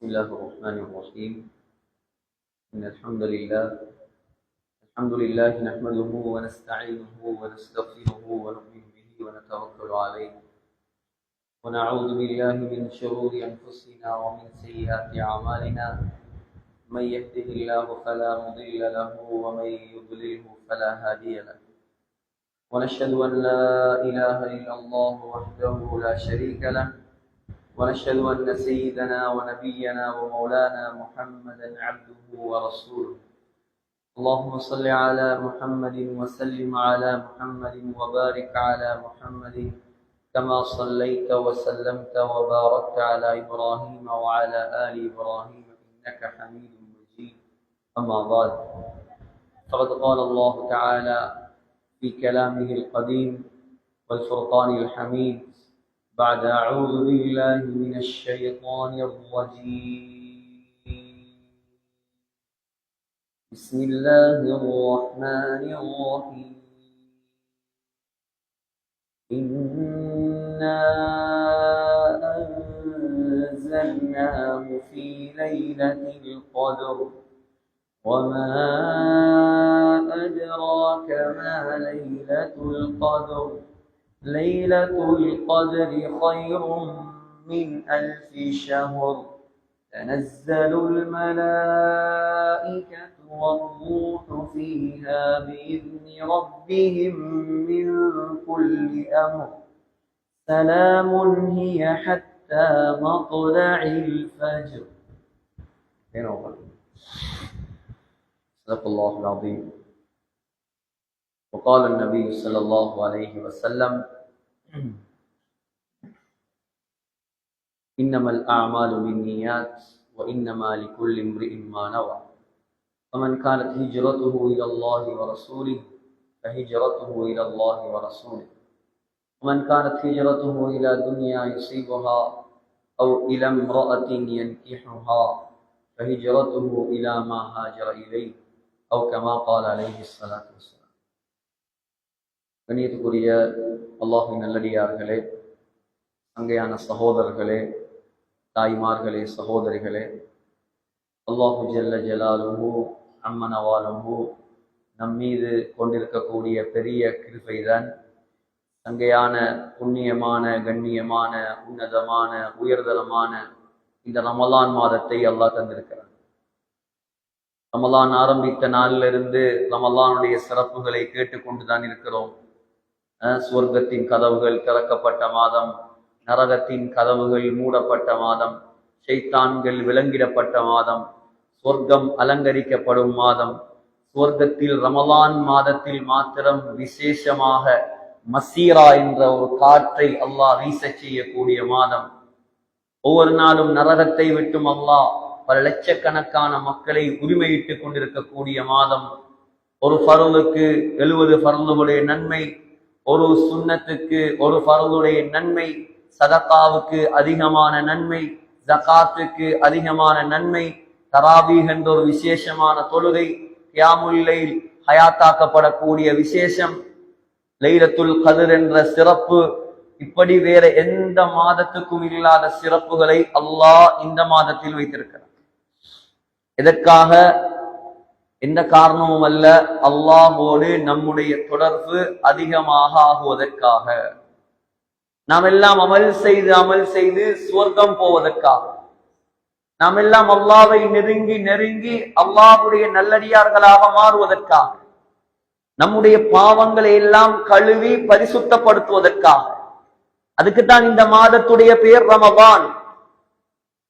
بسم الله الرحمن الرحيم. إن الحمد لله نحمده ونستعينه ونستغفره ونؤمن به ونتوكل عليه ونعوذ بالله من شرور أنفسنا ومن سيئات أعمالنا. من يهده الله فلا مضل له ومن يضلله فلا هادي له. ونشهد أن لا إله إلا الله وحده لا شريك له، ونشهد أن سيدنا ونبينا ومولانا محمدا عبده ورسوله. اللهم صل على محمد وسلم على محمد وبارك على محمد كما صليت وسلمت وباركت على إبراهيم وعلى آل إبراهيم إنك حميد مجيد. أما بعد، فقد قال الله تعالى في كلامه القديم والفرقان الحميد بعد أعوذ بالله من الشيطان الرجيم. بسم الله الرحمن الرحيم. إنا أنزلناه في ليلة القدر وما أدراك ما ليلة القدر. ليلة القدر خير من 1000 شهر. تنزل الملائكة والروح فيها بإذن ربهم من كل أمر. سلام هي حتى مطلع الفجر. صدق الله العظيم. وقال النبي صلى الله عليه وسلم: إنما الأعمال بالنيات وإنما لكل امرئ ما نوى. فمن كانت هجرته إلى الله ورسوله فهجرته إلى الله ورسوله، ومن كانت هجرته إلى دنيا يصيبها أو إلى امرأة ينكحها فهجرته إلى ما هاجر إليه أو كما قال عليه الصلاة والسلام. கண்ணியத்துக்குரிய அல்லாஹ்வின் நல்லடியார்களே, அங்கையான சகோதரர்களே, தாய்மார்களே, சகோதரிகளே, அல்லாஹு ஜல்ல ஜலாலுஹு அம்மனவாலுஹு நம்மீது கொண்டிருக்கக்கூடிய பெரிய கிருபைதான் அங்கையான புண்ணியமான, கண்ணியமான, உன்னதமான, உயர்தரமான இந்த ரமலான் மாதத்தை அல்லாஹ் தந்திருக்கிறார். ரமலான் ஆரம்பித்த நாளிலிருந்து ரமலானுடைய சிறப்புகளை கேட்டுக்கொண்டுதான் இருக்கிறோம். சுவர்க்கத்தின் கதவுகள் திறக்கப்பட்ட மாதம், நரகத்தின் கதவுகள் மூடப்பட்ட மாதம், ஷைத்தான்கள் விலங்கிடப்பட்ட மாதம், சொர்க்கம் அலங்கரிக்கப்படும் மாதம். சுவர்க்கத்தில் ரமலான் மாதத்தில் மாத்திரம் விசேஷமாக மசீரா என்ற ஒரு காற்றை அல்லாஹ் வீச செய்யக்கூடிய மாதம். ஒவ்வொரு நாளும் நரகத்தை விட்டும் அல்லாஹ் பல லட்சக்கணக்கான மக்களை உரிமையிட்டுக் கொண்டிருக்கக்கூடிய மாதம். ஒரு ஃபர்லுக்கு 70 ஃபர்லுடைய நன்மை, ஒரு சுன்னத்துக்கு ஒரு ஃபர்லுடைய நன்மை, சதகாவுக்கு அதிகமான நன்மை, ஜகாத்துக்கு அதிகமான நன்மை, தராவீஹ் என்ற ஒரு விசேஷமான தொழுகை, கியாமுல் லைல் ஹயாத்தாக்கப்படக்கூடிய விசேஷம், லைலத்துல் கத்ர் என்ற சிறப்பு, இப்படி வேற எந்த மாதத்துக்கும் இல்லாத சிறப்புகளை அல்லாஹ் இந்த மாதத்தில் வைத்திருக்கிறார். எதற்காக? எந்த காரணமும் அல்ல, அல்லாஹ்வோடு நம்முடைய தொடர்பு அதிகமாக ஆகுவதற்காக. நாம் எல்லாம் அமல் செய்து சுவர்க்கம் போவதற்காக. நாம் எல்லாம் அல்லாஹ்வை நெருங்கி அல்லாஹ்வுடைய நல்லடியார்களாக மாறுவதற்காக. நம்முடைய பாவங்களை எல்லாம் கழுவி பரிசுத்தப்படுத்துவதற்காக. அதுக்குத்தான் இந்த மாதத்துடைய பெயர் ரமலான்.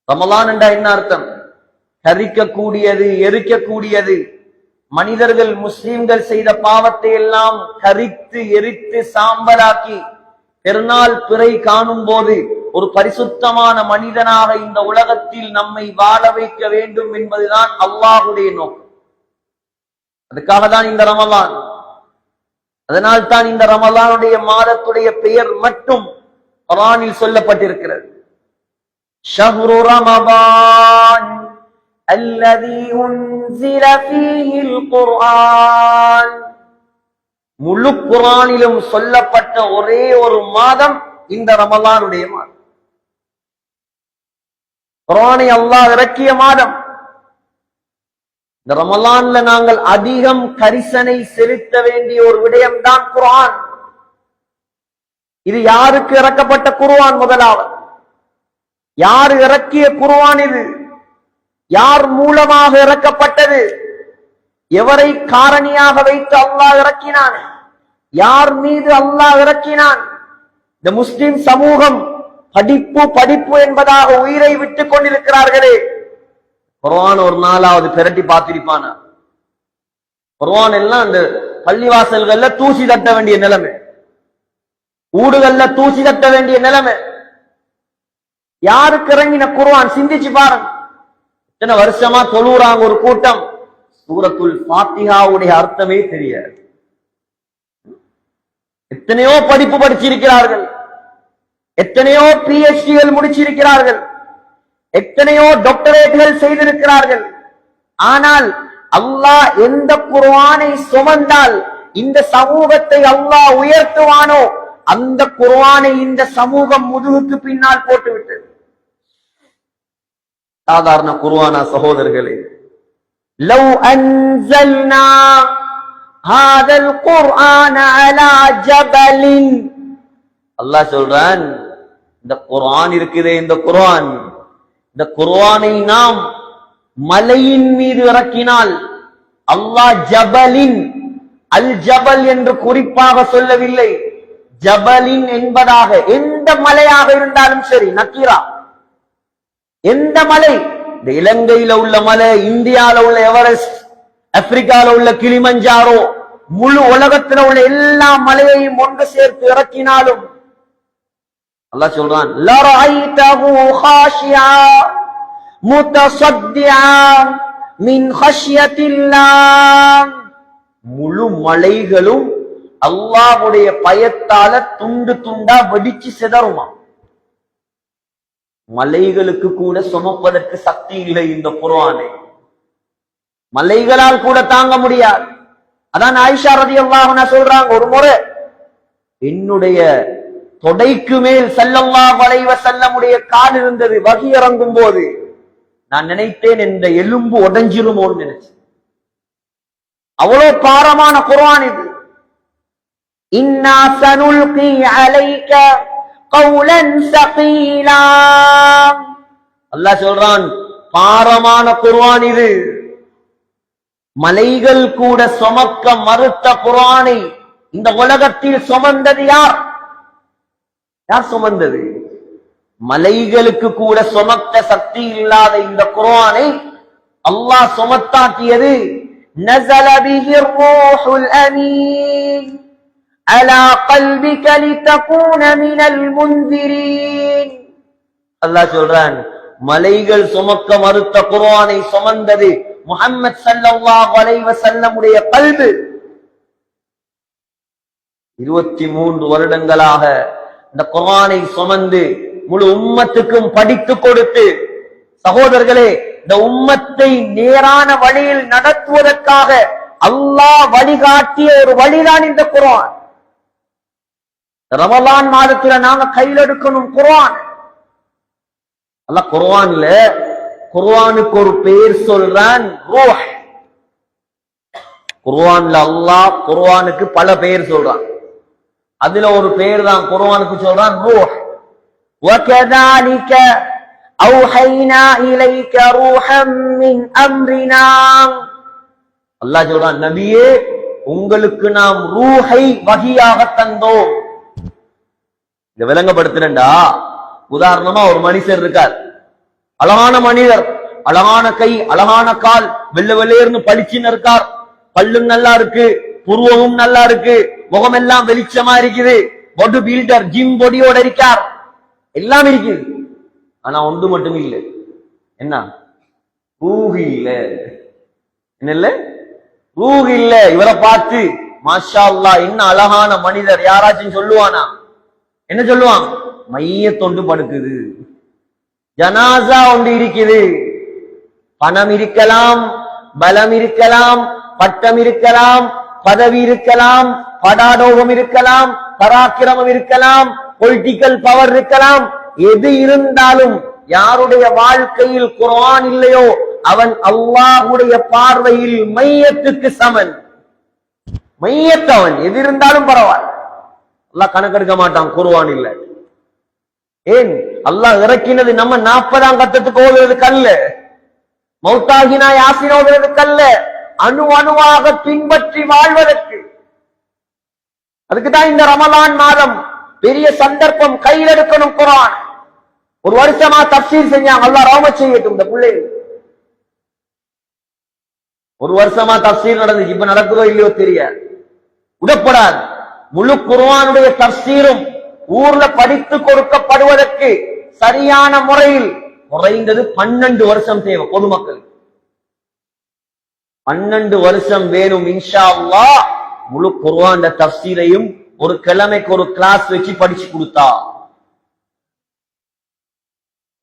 ரமலான் என்றா என்ன அர்த்தம்? கரிக்கக்கூடியது, எரிக்கக்கூடியது. மனிதர்கள், முஸ்லிம்கள் செய்த பாவத்தை எல்லாம் கரித்து எரித்து சாம்பலாக்கி பெருநாள் பிறை காணும் போது ஒரு பரிசுத்தமான மனிதனாக இந்த உலகத்தில் நம்மை வாழ வைக்க வேண்டும் என்பதுதான் அல்லாஹ்வுடைய நோக்கம். அதுக்காக தான் இந்த ரமலான். அதனால் தான் இந்த ரமலானுடைய மாதத்துடைய பெயர் மட்டும் குர்ஆனில் சொல்லப்பட்டிருக்கிறது. ஷஹ்ரு ரமலான் அல்லதி உன்ஸில ஃபீஹில் குர்ஆன். முழு குர்ஆனிலும் சொல்லப்பட்ட ஒரே ஒரு மாதம் இந்த ரமலானுடைய மாதம். குர்ஆனை அல்லாஹ் இறக்கிய மாதம். இந்த ரமலான்ல நாங்கள் அதிகம் கரிசனை செலுத்த வேண்டிய ஒரு விடயம்தான் குர்ஆன். இது யாருக்கு இறக்கப்பட்ட குர்ஆன்? முதலாவது யார் இறக்கிய குர்ஆன்? இது யார் மூலமாக இறக்கப்பட்டது? எவரை காரணியாக வைத்து அல்லாஹ் இறக்கினான்? யார் மீது அல்லாஹ் இறக்கினான்? இந்த முஸ்லிம் சமூகம் படிப்பு படிப்பு என்பதாக உயிரை விட்டுக் கொண்டிருக்கிறார்களே, குர்ஆன் ஒரு நாளாவது பிரட்டி பார்த்திருப்பானா? குர்ஆன் எல்லாம் இந்த பள்ளிவாசல்கள்ல தூசி தட்ட வேண்டிய நிலைமை, ஊடுகள்ல தூசி தட்ட வேண்டிய நிலைமை. யாருக்கு இறங்கின குர்ஆன்? சிந்திச்சு பாருங்க. இத்தனை வருஷமா தொழுறாங்க ஒரு கூட்டம், சூரத்துல் ஃபாத்திஹாவுடைய அர்த்தமே தெரியாது. எத்தனையோ படிப்பு படிச்சிருக்கிறார்கள், எத்தனையோ PhDகள் முடிச்சிருக்கிறார்கள், எத்தனையோ டாக்டரேட்கள் செய்திருக்கிறார்கள். ஆனால் அல்லாஹ் எந்த குர்ஆனை சுமந்தால் இந்த சமூகத்தை அல்லாஹ் உயர்த்துவானோ அந்த குர்ஆனை இந்த சமூகம் முதுகுக்கு பின்னால் போட்டுவிட்டது. சாதாரண குர்ஆனா சகோதரர்களே? லவ் அன்ஸல்னா ஹாதல் குர்ஆன அலா ஜபலின், அல்லாஹ் சொல்றான், இந்த குர்ஆன் இருக்குதே, இந்த குர்ஆன், இந்த குர்ஆனை நாம் மலையின் மீது இறக்கினால், அல்லாஹ் ஜபலின், அல் ஜபல் என்று குறிப்பாக சொல்லவில்லை, ஜபலின் என்பதாக எந்த மலையாக இருந்தாலும் சரி, நக்கீரா, எந்த மலை, இந்த இலங்கையில உள்ள மலை, இந்தியால உள்ள எவரெஸ்ட், ஆப்பிரிக்கால உள்ள கிளிமஞ்சாரோ, முழு உலகத்தில் உள்ள எல்லா மலையையும் ஒன்று சேர்த்து இறக்கினாலும் அல்லாஹ் சொல்றான், லரஐதஹு காஷியா முத்தஸத்தியா மின் ஹஷ்யத்தில்லாஹ், முழு மலைகளும் அல்லாஹ்வுடைய பயத்தால துண்டு துண்டா வெடிச்சு சிதறுமா. மலைகளுக்கு கூட சுமப்பதற்கு சக்தி இல்லை இந்த குர்ஆனை, மலைகளால் கூட தாங்க முடியாது. அதான் ஆயிஷா ரலியல்லாஹு அன்ஹா சொல்றாங்க, ஒரு முறை என்னுடைய தொடைக்கு மேல் ஸல்லல்லாஹு அலைஹி வஸல்லமுடைய கால் இருந்தது. வஹி இறங்கும் போது நான் நினைத்தேன் இந்த எலும்பு உடைஞ்சிருமோன்னு நினைச்சேன். அவ்வளவு பாரமான குர்ஆன் இது. இன்னா சனுல்கி அலைக கௌலன் ஸகீலா, அல்லாஹ் சொல்றான், பாரமான குர்ஆன் இது. மலைகள் கூட சுமக்க மறுத்த குர்ஆனை இந்த உலகத்தில் சுமந்தது யார்? யார் சுமந்தது? மலைகளுக்கு கூட சுமக்க சக்தி இல்லாத இந்த குர்ஆனை அல்லாஹ் சுமத்தாக்கியது. நஸல பிஹிர் ரூஹுல் அமீன் அலா கல்பிக லிதகூன மினல் முன்திரீன். அல்லாஹ் சொல்றான், மலைகள் சுமக்க மறுத்த குர்ஆனை சுமந்தது முஹம்மது ஸல்லல்லாஹு அலைஹி வஸல்லமுடைய கல்பு. 23 வருடங்களாக இந்த குர்ஆனை சுமந்து முழு உம்மத்துக்கும் படித்து கொடுத்து, சகோதரர்களே, இந்த உம்மத்தை நேரான வழியில் நடத்துவதற்காக அல்லாஹ் வழிகாட்டிய ஒரு வழிதான் இந்த குர்ஆன். ரமலான் மாதத்துல நாங்க கையில் எடுக்கணும் குர்ஆன். அல்லாஹ் குர்ஆன்ல குர்ஆனுக்கு ஒரு பெயர் சொல்றான், ரூஹ். குர்ஆன்ல அல்லாஹ் குர்ஆனுக்கு பல பெயர் சொல்றான். அதுல ஒரு பெயர் தான் குர்ஆனுக்கு சொல்றான், ரூஹ். وَكَذَلِكَ أَوْحَيْنَا إِلَيْكَ رُوحًا مِنْ أَمْرِنَا. அல்லாஹ் சொல்றான், நபியே, உங்களுக்கு நாம் ரூஹை வஹியாக தந்தோம். இத விளங்கப்படுத்துறேன்டா. உதாரணமா ஒரு மனுஷர் இருக்கார், அழகான மனிதர், அழகான கை, அழகான கால், வெள்ளை வெள்ளையர்னு பளிச்சுன்னு இருக்கார், பல்லும் நல்லா இருக்கு, புருவமும் நல்லா இருக்கு, முகம் எல்லாம் வெளிச்சமா இருக்குது, பாடி பில்டர், ஜிம் பொடியோட இருக்கார், எல்லாம் இருக்குது. ஆனா ஒன்று மட்டும் இல்லை, என்ன? ரூஹ் இல்ல. என்ன இல்ல? ரூஹ் இல்ல. இவரை பார்த்து மாஷா அல்லாஹ் என்ன அழகான மனிதர் யாராச்சும் சொல்லுவானா? என்ன சொல்லுவான்? மையத்தொண்டு படுக்குது, ஜனாசா ஒன்று இருக்குது. பணம் இருக்கலாம், பலம் இருக்கலாம், பட்டம் இருக்கலாம், பதவி இருக்கலாம், படாடோகம் இருக்கலாம், பராக்கிரமம் இருக்கலாம், பொலிட்டிக்கல் பவர் இருக்கலாம், எது இருந்தாலும் யாருடைய வாழ்க்கையில் குர்ஆன் இல்லையோ அவன் அல்லாஹ்வுடைய பார்வையில் மையத்துக்கு சமன். மையத்தவன் எது இருந்தாலும் பரவாயில்ல, அல்லாஹ் கணக்கெடுக்க மாட்டான் குர்ஆன் இல்ல. ஏன்? அல்லாஹ் இறக்கினது நம்ம 40ஆம் கட்டத்துக்கு ஓதுறதுக்கு அல்ல, மௌத்தாகினா யாசின் ஓதுறதுக்கு அல்ல, அணு அணுவாக பின்பற்றி வாழ்வதற்கு. அதுக்குதான் இந்த ரமலான் மாதம் பெரிய சந்தர்ப்பம், கையில் எடுக்கணும் குர்ஆன். ஒரு வருஷமா தஃப்சீர் செஞ்சாங்க, அல்லாஹ் ரஹ்மத் செய்யட்டும் இந்த பிள்ளைகள். ஒரு வருஷமா தஃப்சீர் நடந்துச்சு, இப்ப நடக்குதோ இல்லையோ தெரியாது, விடப்படாது. முழு குர்ஆனுடைய தஃப்சீரும் ஊர்ல படித்து கொடுக்கப்படுவதற்கு சரியான முறையில் குறைந்தது 12 வருஷம் தேவை பொதுமக்களுக்கு. 12 வருஷம் வேணும் இன்ஷா அல்லாஹ். முழு குர்ஆன் தஃப்சீரையும் ஒரு கிழமைக்கு ஒரு கிளாஸ் வச்சு படிச்சு கொடுத்தா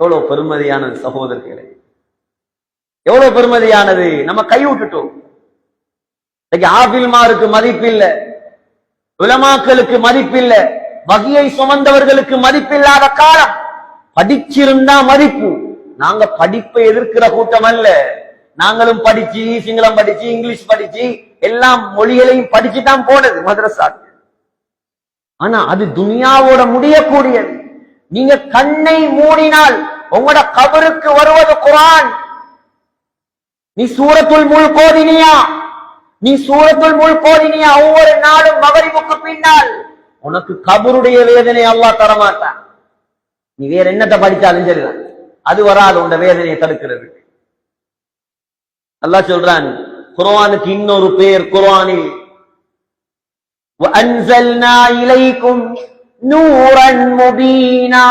எவ்வளவு பெருமதியானது சகோதரர்களே, எவ்வளவு பெருமதியானது. நம்ம கை விட்டுட்டோம். ஆபில்மாருக்கு மதிப்பில்ல, உலமாக்களுக்கு மதிப்பில்ல, வகியை சுமந்தவர்களுக்கு மதிப்பில்லாத காலம். படிச்சிருந்தா மதிப்பு. நாங்க படிப்பை எதிர்க்கிற கூட்டம் அல்ல. நாங்களும் படிச்சு, சிங்களம் படிச்சு, இங்கிலீஷ் படிச்சு, எல்லா மொழிகளையும் படிச்சுதான் போனது மதரசாக்கு. ஆனா அது துனியாவோட முடியக்கூடியது. நீங்க கண்ணை மூடினால் உங்களோட கபருக்கு வருவது குர்ஆன். நீ சூரத்துல் முல்க் ஓதினியா? நீ சூரத்துல் முல்க் ஓதினியா? ஒவ்வொரு நாளும் மகரிபுக்கு பின்னால் உனக்கு கபருடைய வேதனை அல்லாஹ் தரமாட்டான். நீ வேற என்னத்தை படிச்சாலும் சரிதான், அது வராது உண்ட வேதனையை தடுக்கிறது. அல்லாஹ் சொல்றான் குர்ஆனுக்கு இன்னொரு பேர் குர்ஆனில் وَأَنزَلْنَا إِلَيْكُمْ نُورًا مُبِينًا.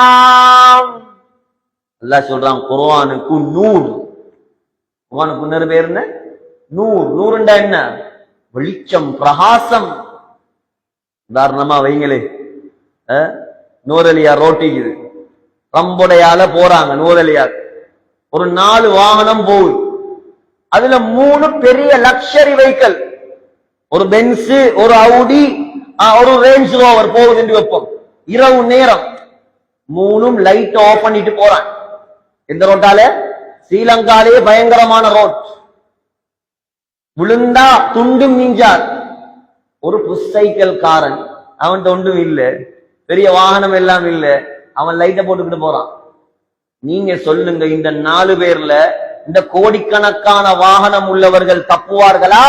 அல்லாஹ் சொல்றான் குர்ஆனுக்கு நூர். குர்ஆனுக்கு இன்னொரு பேர் என்ன? நூர். நூறுண்டா என்ன? வெளிச்சம், பிரகாசம். உதாரணமா வைங்களே, நூரலியா ரோட்டிக்குது, ரம்புடையால போறாங்க நூரலியா. ஒரு 4 வாகனம் போகுது, அதுல 3 பெரிய லக்ஸரி வெஹிக்கிள், ஒரு பென்ஸ், ஒரு அவுடி, ஒரு ரேஞ்ச் ரோவர் போகுது என்று வைப்போம். இரவு நேரம் 3ம் லைட் ஆஃப் பண்ணிட்டு போறான். எந்த ரோட்டால? ஸ்ரீலங்காலே பயங்கரமான ரோட். விழுந்தா துண்டும் மிஞ்சார். ஒரு புஷ் சைக்கிள் காரன், அவன் ஒன்றும் இல்ல, பெரிய வாகனம் எல்லாம் இல்ல, அவன் லைட்டை போட்டுக்கிட்டு போறான். நீங்க சொல்லுங்க, இந்த 4 பேர்ல இந்த கோடிக்கணக்கான வாகனம் உள்ளவர்கள் தப்புவார்களா,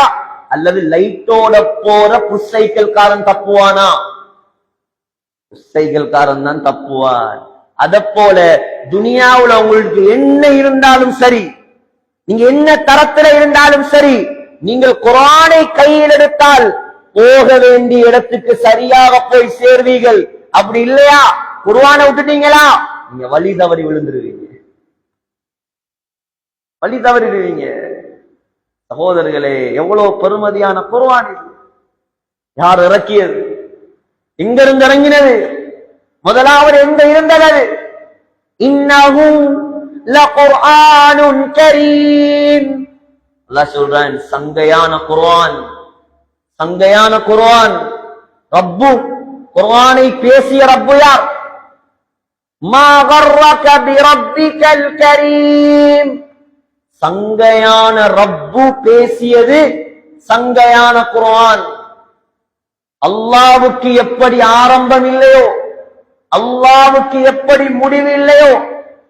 அல்லது லைட்டோட போற புஷ் சைக்கிள் காரன் தப்புவானா? புஷ் சைக்கிள் காரன் தான் தப்புவான். அத போல துனியாவுல உங்களுக்கு என்ன இருந்தாலும் சரி, நீங்க என்ன தரத்துல இருந்தாலும் சரி, நீங்கள் குர்ஆனை கையில் எடுத்தால் போக வேண்டிய இடத்துக்கு சரியாக போய் சேர்வீர்கள். அப்படி இல்லையா, குர்ஆனை விட்டுட்டீங்களா, நீங்க வழி தவறி விழுந்துருவீங்க, வழி தவறிடுவீங்க. சகோதரர்களே, எவ்வளவு பெருமதியான குர்ஆன் இது! யார் இறக்கியது? எங்கிருந்து இறங்கினது? முதலாவது எங்க இருந்தது? இன்னஹு லகுர்ஆனுன் கரீம். அல்லாஹ் சொல்றான் சங்கையான குர்ஆன், சங்கையான குர்ஆன். ரப்பு, குர்ஆனை பேசிய ரப்பு யார்? மா கர்ரக பிரப்பிகல் கரீம். சங்கையான ரப்பு பேசியது சங்கையான குர்ஆன். அல்லாஹ்வுக்கு எப்படி ஆரம்பம் இல்லையோ, அல்லாஹ்வுக்கு எப்படி முடிவு இல்லையோ,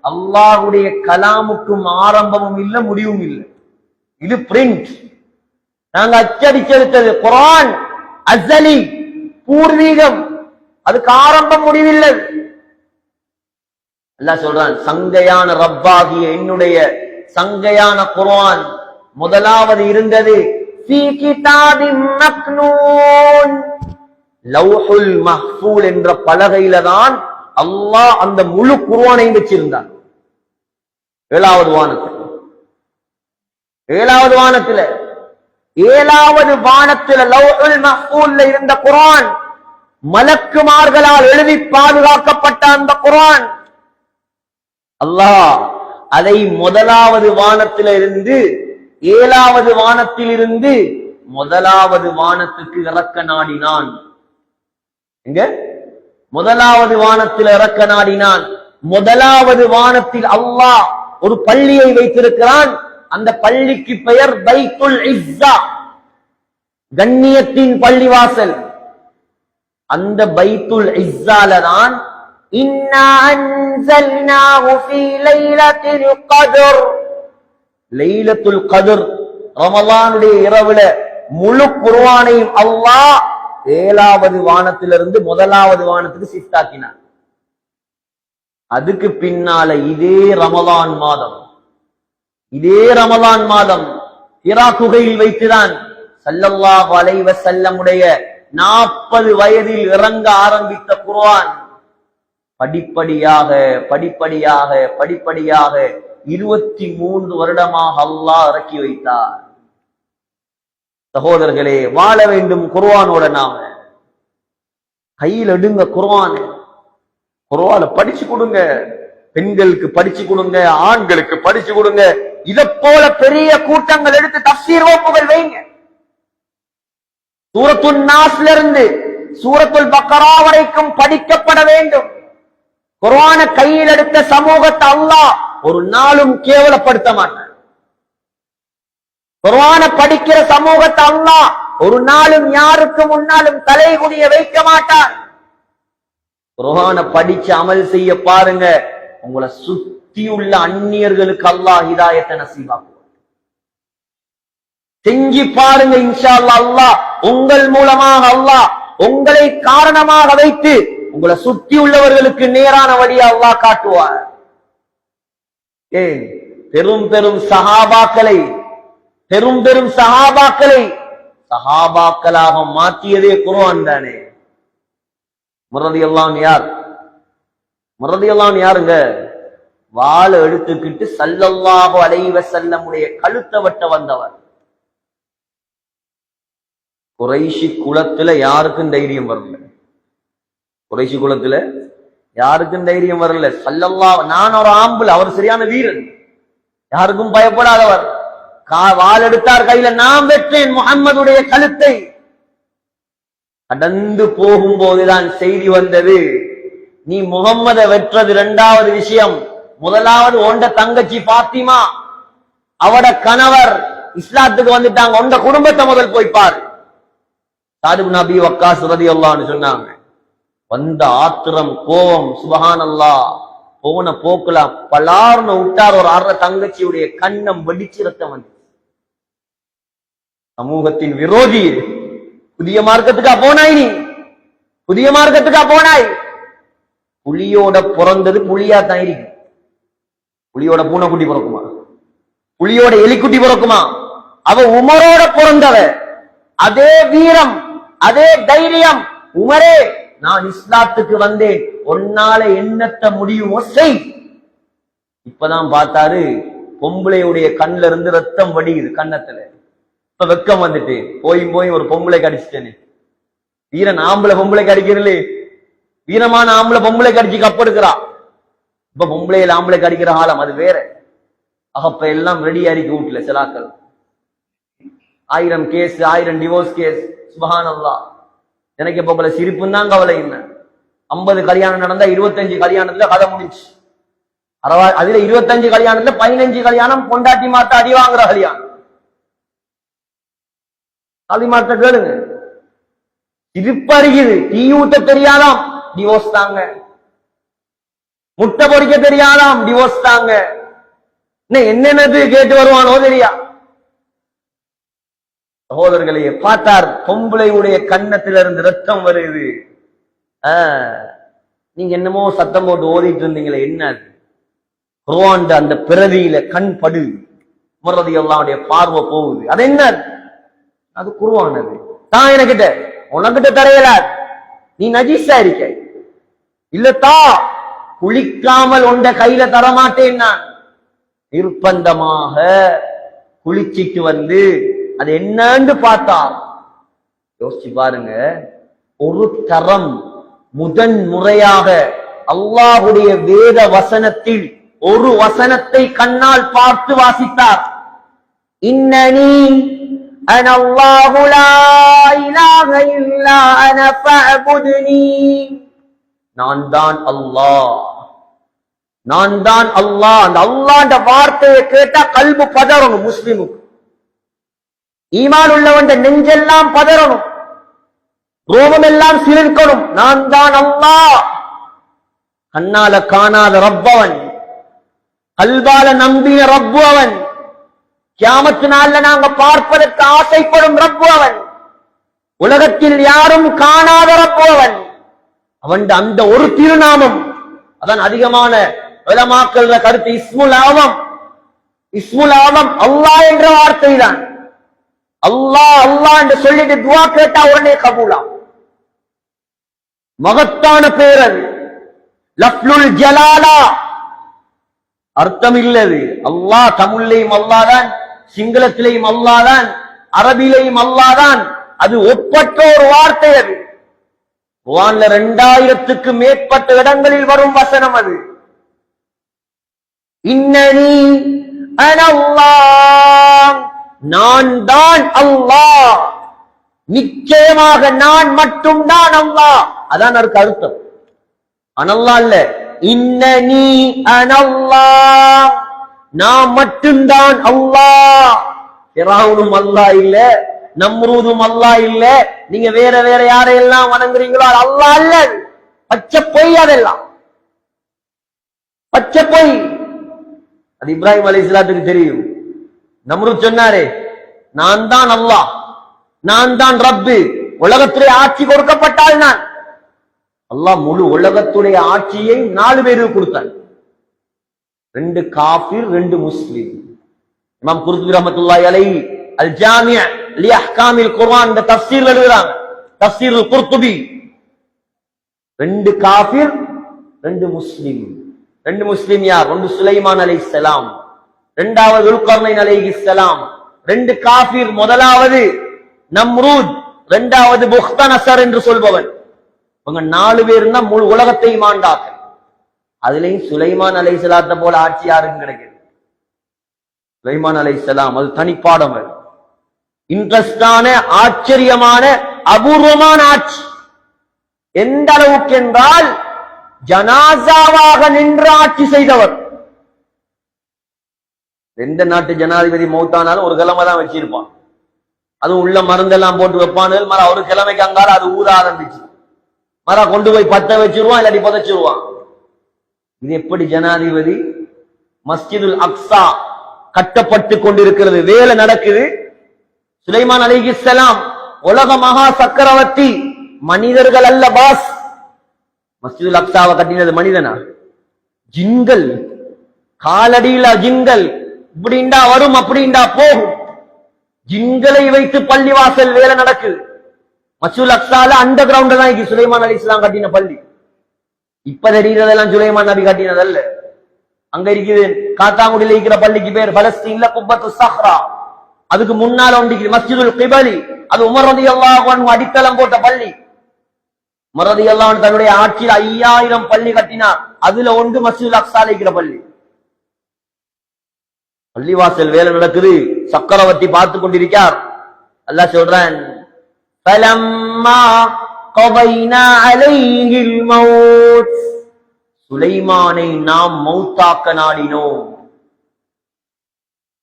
அல்லாஹ்வுடைய கலாமுக்கும் ஆரம்பமும் இல்லை, முடிவும் இல்லை. இது பிரிண்ட், நாங்க அச்சடிச்செடுத்தது. குர்ஆன் அஸலி, பூர்வீகம், அதுக்கு ஆரம்பம் முடிவில்லை. அல்லாஹ் சொல்றான் சங்கையான ரப்பாகிய என்னுடைய சங்கையான குர்ஆன் முதலாவது இருந்தது ஃபீ கிதாபின் மக்னூன், லவ்ஹுல் மஹ்ஃபூல் என்ற பலகையில தான் அல்லாஹ் அந்த முழு குர்ஆனையும் வச்சிருந்தான். 7வது வானத்தில், 7வது வானத்தில், 7வது வானத்தில் லவ்ஹுல் மஹ்ஃபூல்ல இருந்த குர்ஆன், மலக்குமார்களால் எழுதி பாதுகாக்கப்பட்ட அந்த குர்ஆன், அல்லாஹ் அதை முதலாவது வானத்தில் இருந்து 7வது வானத்தில் இருந்து முதலாவது வானத்துக்கு இறக்க நாடினான். எங்க? முதலாவது வானத்தில் இறக்க நாடினான். முதலாவது வானத்தில் அல்லாஹ் ஒரு பள்ளியை வைத்திருக்கிறான். அந்த பள்ளிக்கு பெயர் பைத்துல் இஸ்ஸா, கண்ணியத்தின் பள்ளிவாசல். அந்த பைத்துல் இஸ்ஸால தான் இன்னா அன்ஸல்னாஹு ஃபீ லைலத்தில் கத்ர், லைலத்துல் கத்ர் ரமலானுடைய இரவுல முழு குர்ஆனையும் அல்லாஹ் 7வது வானத்திலிருந்து முதலாவது வானத்துக்கு ஷிஃப்ட் ஆக்கினான். அதுக்கு பின்னால இதே ரமலான் மாதம் ஹிரா குகையில் வைத்துதான் ஸல்லல்லாஹு அலைஹி வஸல்லமுடைய 40 வயதில் இறங்க ஆரம்பித்த குர்ஆன் படிப்படியாக 23 வருடமாக அல்லாஹ் இறக்கி வைத்தார். சகோதரர்களே, வாழ வேண்டும் குர்ஆனோட. நாம கையில் எடுங்க குர்ஆனை படிச்சு கொடுங்க. பெண்களுக்கு படிச்சு கொடுங்க, ஆண்களுக்கு படிச்சு கொடுங்க. இதை போல பெரிய கூட்டங்கள் எடுத்து தஃசீர் வகுப்புகள் வைங்க. சூரத்துன் நாஸ்ல இருந்து சூரத்துல் பக்கரா வரைக்கும் படிக்கப்பட வேண்டும். குர்ஆனை கையில் எடுத்த சமூகத்தை அல்லாஹ் ஒரு நாளும் கேவலப்படுத்த மாட்டான். குர்ஆனை படிக்கிற சமூகத்தை அல்லாஹ் ஒரு நாளும் யாருக்கு முன்னாலும் தலை குனிய வைக்க மாட்டான். குர்ஆனை படிச்சு அமல் செய்ய பாருங்க, உங்களை சுத்தியுள்ள அந்நியர்களுக்கு அல்லாஹ் ஹிதாயத்தை நசீபாக்குவார். செஞ்சு பாருங்க, இன்ஷா அல்லாஹ் அல்லாஹ் உங்கள் மூலமாக அல்லாஹ் உங்களை காரணமாக வைத்து உங்களை சுத்தி உள்ளவர்களுக்கு நேரான வழியை அல்லாஹ் காட்டுவார். ஏன் பெரும் சஹாபாக்களை சஹாபாக்களாக மாற்றியதே குர்ஆன் தானே. ரலியல்லாஹு யாருங்க? வாளை எடுத்துக்கிட்டு ஸல்லல்லாஹு அலைஹி வஸல்லமுடைய கழுத்தை வெட்ட வந்தவர். குறைஷி குலத்துல யாருக்கும் தைரியம் வரல. ஸல்லல்லாஹு, நான் ஒரு ஆம்புல, அவர் சரியான வீரன், யாருக்கும் பயப்படாதவர். வாள் எடுத்தார் கையில, நான் வெற்றேன் முஹம்மதுடைய கழுத்தை. கடந்து போகும்போதுதான் செய்தி வந்தது, நீ முகம்மதை வெற்றது 2வது விஷயம். முதலாவது உண்ட தங்கச்சி பாத்திமா, அவட கணவர் இஸ்லாத்துக்கு வந்துட்டாங்க, உண்ட குடும்பத்தை முதல் போய் பாரு. சாது இப்னு அபீ வக்காஸ் ரலியல்லாஹு அன்ஹு சொன்னாங்க. வந்த ஆத்திரம், கோபம், சுப்ஹானல்லாஹ், போன போக்குல பலார்னு விட்டார். ஒரு ஆற தங்கச்சியுடைய கண்ணம் வெடிச்சு ரத்தம் வந்து. சமூகத்தின் விரோதி. புதிய மார்க்கத்துக்கா போனாய்? புலியோட பிறந்தது புலியா தான் இருக்கு. புலியோட பூனைக்குட்டி பிறக்குமா? புலியோட எலிக்குட்டி பிறக்குமா? அவ உமரோட பிறந்தவ. அதே வீரம், அதே தைரியம். உமரே, நான் இஸ்லாத்துக்கு வந்தேன், உன்னால என்னத்த முடியுமோ செய். இப்பதான் பார்த்தாரு, பொம்பளையுடைய கண்ல இருந்து ரத்தம் வடியுது கண்ணத்துல. இப்ப வெக்கம் வந்துட்டு போய் ஒரு பொம்பளை கடிச்சிட்டேன்னு. வீரன் ஆம்பளை பொம்பளை கடிக்கிறே, வீரமான ஆம்பளை பொம்பளை கடிச்சு கப்படுக்கிறா. இப்ப பொம்பளையில ஆம்பளை கடிக்கிற காலம் அது வேற. அப்ப எல்லாம் ரெடி ஆறிக்கு வீட்டுல சிலாக்கள் 1000 கேஸ், 1000 டிவோர்ஸ் கேஸ். சுப்ஹானல்லாஹ். எனக்கு இப்ப போல சிரிப்பும் தான் கவலை. என்ன 50 கல்யாணம் நடந்தா 25 கல்யாணத்துல கதை முடிஞ்சு. அதுல 25 கல்யாணத்துல 15 கல்யாணம் பொண்டாட்டி மாத்த அடி வாங்குற கல்யாணம். காலிமாட்ட கேளுங்க, சிரிப்பறிக்குது. டீ ஊத்த தெரியாதாம், டிவோர்ஸ் தாங்க. முட்டை பொறிக்க தெரியாதாம், டிவோர்ஸ் தாங்க. என்னென்னது கேட்டு வருவானோ தெரியா. சகோதரர்களே, பார்த்தார், பொம்பளையுடைய கன்னத்திலிருந்து ரத்தம் வருது. நீங்க என்னமோ சத்தம் போட்டு ஓதிட்டு இருந்தீங்களே, என்ன குர்ஆன் அந்த பிரதியில கண் படு ரலியல்லாஹு பார்வை போகுது. அது என்ன? அது குர்ஆன். அது தான் எனக்கிட்ட, உனக்கிட்ட தரையல. நீ நஜீஸா இருக்க இல்லத்தா, குளிக்காமல் உண்ட கையில தரமாட்டேன் நான். நிர்பந்தமாக குளிச்சிட்டு வந்து அது என்னன்னு பார்த்தா, யோசிச்சு பாருங்க, ஒரு தரம் முதன் முறையாக அல்லாஹுடைய வேத வசனத்தில் ஒரு வசனத்தை கண்ணால் பார்த்து வாசித்தார். இன்னனி அனல்லாஹு லா இலாஹ இல்லா அன ஃபஅபுத்னி. நான் தான் அல்லாஹ், நான் தான் அல்லாஹ். அந்த அல்லாஹ்ன்ற வார்த்தையை கேட்டா கல்பு பதறணும். முஸ்லிமுக்கு ஈமான் உள்ளவன் நெஞ்செல்லாம் பதறணும், ரோமம் எல்லாம் சிலிர்க்கணும். நான் தான் அல்லாஹ். கண்ணால காணாத ரப்பவன், கல்பால நம்பின ரப்பு அவன், கியாமத்து நாள்ல நாங்க பார்ப்பதற்கு ஆசைப்படும் ரப்பு அவன், உலகத்தில் யாரும் காணாத ரப்பு அவன். அவன் அந்த ஒரு திருநாமம், அதான் அதிகமான உலமாக்கள் கருத்து. இஸ்முல் ஆலம், இஸ்முல் ஆலம் அல்லாஹ் என்ற வார்த்தை தான். அல்லாஹ் அல்லாஹ் என்று சொல்லிட்டு துவா கேட்டா உடனே கபூலா. மகத்தான பேரல் லஃப்லுல் ஜலாலா, அர்த்தம் இல்லது. அல்லாஹ் தமிழ்லையும் அல்லாதான், சிங்களத்திலையும் அல்லாதான், அரபிலையும் அல்லாதான். அது ஒப்பற்ற ஒரு வார்த்தை. அது குர்ஆன்ல 2000க்கு மேற்பட்ட இடங்களில் வரும் வசனம். அது இன்னனி அனல்லாஹ், நான் தான் அல்லாஹ், நிச்சயமாக நான் மட்டும் தான் அல்லாஹ். அதான் அதுக்கு அர்த்தம். அனல்லாஹ் இல்ல, இன்னனி அனல்லாஹ், நான் மட்டும்தான் அல்லாஹ். ஃபிரௌனும் அல்லாஹ் இல்ல, நம்ரூதும் அல்லாஹ் இல்ல, நீங்க வேற வேற யாரையெல்லாம் வணங்குறீங்களோ அது அல்லாஹ் அல்ல. பச்சை பொய், அதெல்லாம் பச்சை பொய். அது இப்ராஹிம் அலைஹிஸ்ஸலாத்துக்கு தெரியும். நம்ரூத் சொன்னாரே, நான் தான் அல்லாஹ், நான் தான் ரப்பு, உலகத்திலே ஆட்சி கொடுக்கப்பட்டால் நான். அல்லாஹ் முழு உலகத்துடைய ஆட்சியை 4 பேருக்கு கொடுத்தான். 2 காஃபிர், 2 முஸ்லிம். இமாம் குர்துபி ரஹ்மத்துல்லாஹி அலைஹி அல் ஜாமி' லி அஹ்காமில் குர்ஆன் இந்த தஃப்சீர் எழுதுறாங்க. தஃப்சீருல் குர்துபி. 2 காஃபிர், 2 முஸ்லிம். 2 முஸ்லிம் யார்? ஒன்று சுலைமான் அலைஹிஸ்ஸலாம், இரண்டாவது துல்கர்னைன் அலைஹிஸ்ஸலாம். 2 காஃபிர், முதலாவது நம்ரூத், இரண்டாவது புக்தனஸர் என்று சொல்பவன். இவங்க 4 பேர் தான் முழு உலகத்தை மாண்டாக்க. அதுலயும் சுலைமான் அலைஹிஸ்ஸலாத்தை போல ஆட்சி யாருக்கும் கிடைக்குது? சுலைமான் அலைஹிஸ்ஸலாம் அது தனிப்பாடம். அது இன்ட்ரெஸ்டான, ஆச்சரியமான, அபூர்வமான ஆட்சி. எந்த அளவுக்கு என்றால் ஜனாசாவாக நின்று ஆட்சி செய்தவர். எந்த நாட்டு ஜனாதிபதி மௌத்தானாலும் ஒரு கிழமை தான் வச்சிருப்பான். அது உள்ள மருந்தெல்லாம் போட்டு வைப்பானுகள். மர ஒரு கிழமைக்கு அங்கால அது ஊற ஆரம்பிச்சு, மர கொண்டு போய் பத்த வச்சிருவான், இல்லாட்டி புதைச்சிருவான். இது எப்படி ஜனாதிபதி? மஸ்ஜிதுல் அக்ஸா கட்டப்பட்டு கொண்டிருக்கிறது, வேலை நடக்குது. சுலைமான் அலைஹிஸ்ஸலாம் உலக மகா சக்கரவர்த்தி, மனிதர்கள் அல்ல பாஸ். மஸ்ஜிதுல் அக்ஸாவை கட்டினது மனிதனா? ஜின்கள், காலடியில ஜின்கள். இப்படிண்டா வரும், அப்படிண்டா போகும். ஜின்களை வைத்து பள்ளிவாசல் வேலை நடக்குது. மஸ்ஜிதுல் அக்ஸால அண்டர் கிரவுண்ட் தான் சுலைமான் அலைஹிஸ்ஸலாம் கட்டின பள்ளி. இப்ப தெரிகிறதெல்லாம் சுலைமான் நபி கட்டினதல்ல. அங்க இருக்குது காத்தாங்குடியில இருக்கிற பள்ளிக்கு பேர் பலஸ்தீன்ல குப்பத்து சஹ்ரா. அதுக்கு முன்னால ஒன்றிக்கு மஸ்ஜிதுல் கிபலி, அது உமர் ரலியல்லாஹு அன்ஹு அடித்தளம் போட்ட பள்ளி. உமர் ரலியல்லாஹு அன்ஹு தன்னுடைய ஆட்சியில் 5000 பள்ளி கட்டினார். அதுல ஒன்று மஸ்ஜிதுல் அக்ஸால இருக்கிற பள்ளி. பள்ளிவாசல் வேலை நடக்குது, சக்கரவர்த்தி பார்த்து கொண்டிருக்கார். அல்லாஹ் சொல்றான், ஃபலம்மா கதைனா அலைஹில் மௌத், சுலைமானை நாம் மௌத்தாக்க நாடினோம்.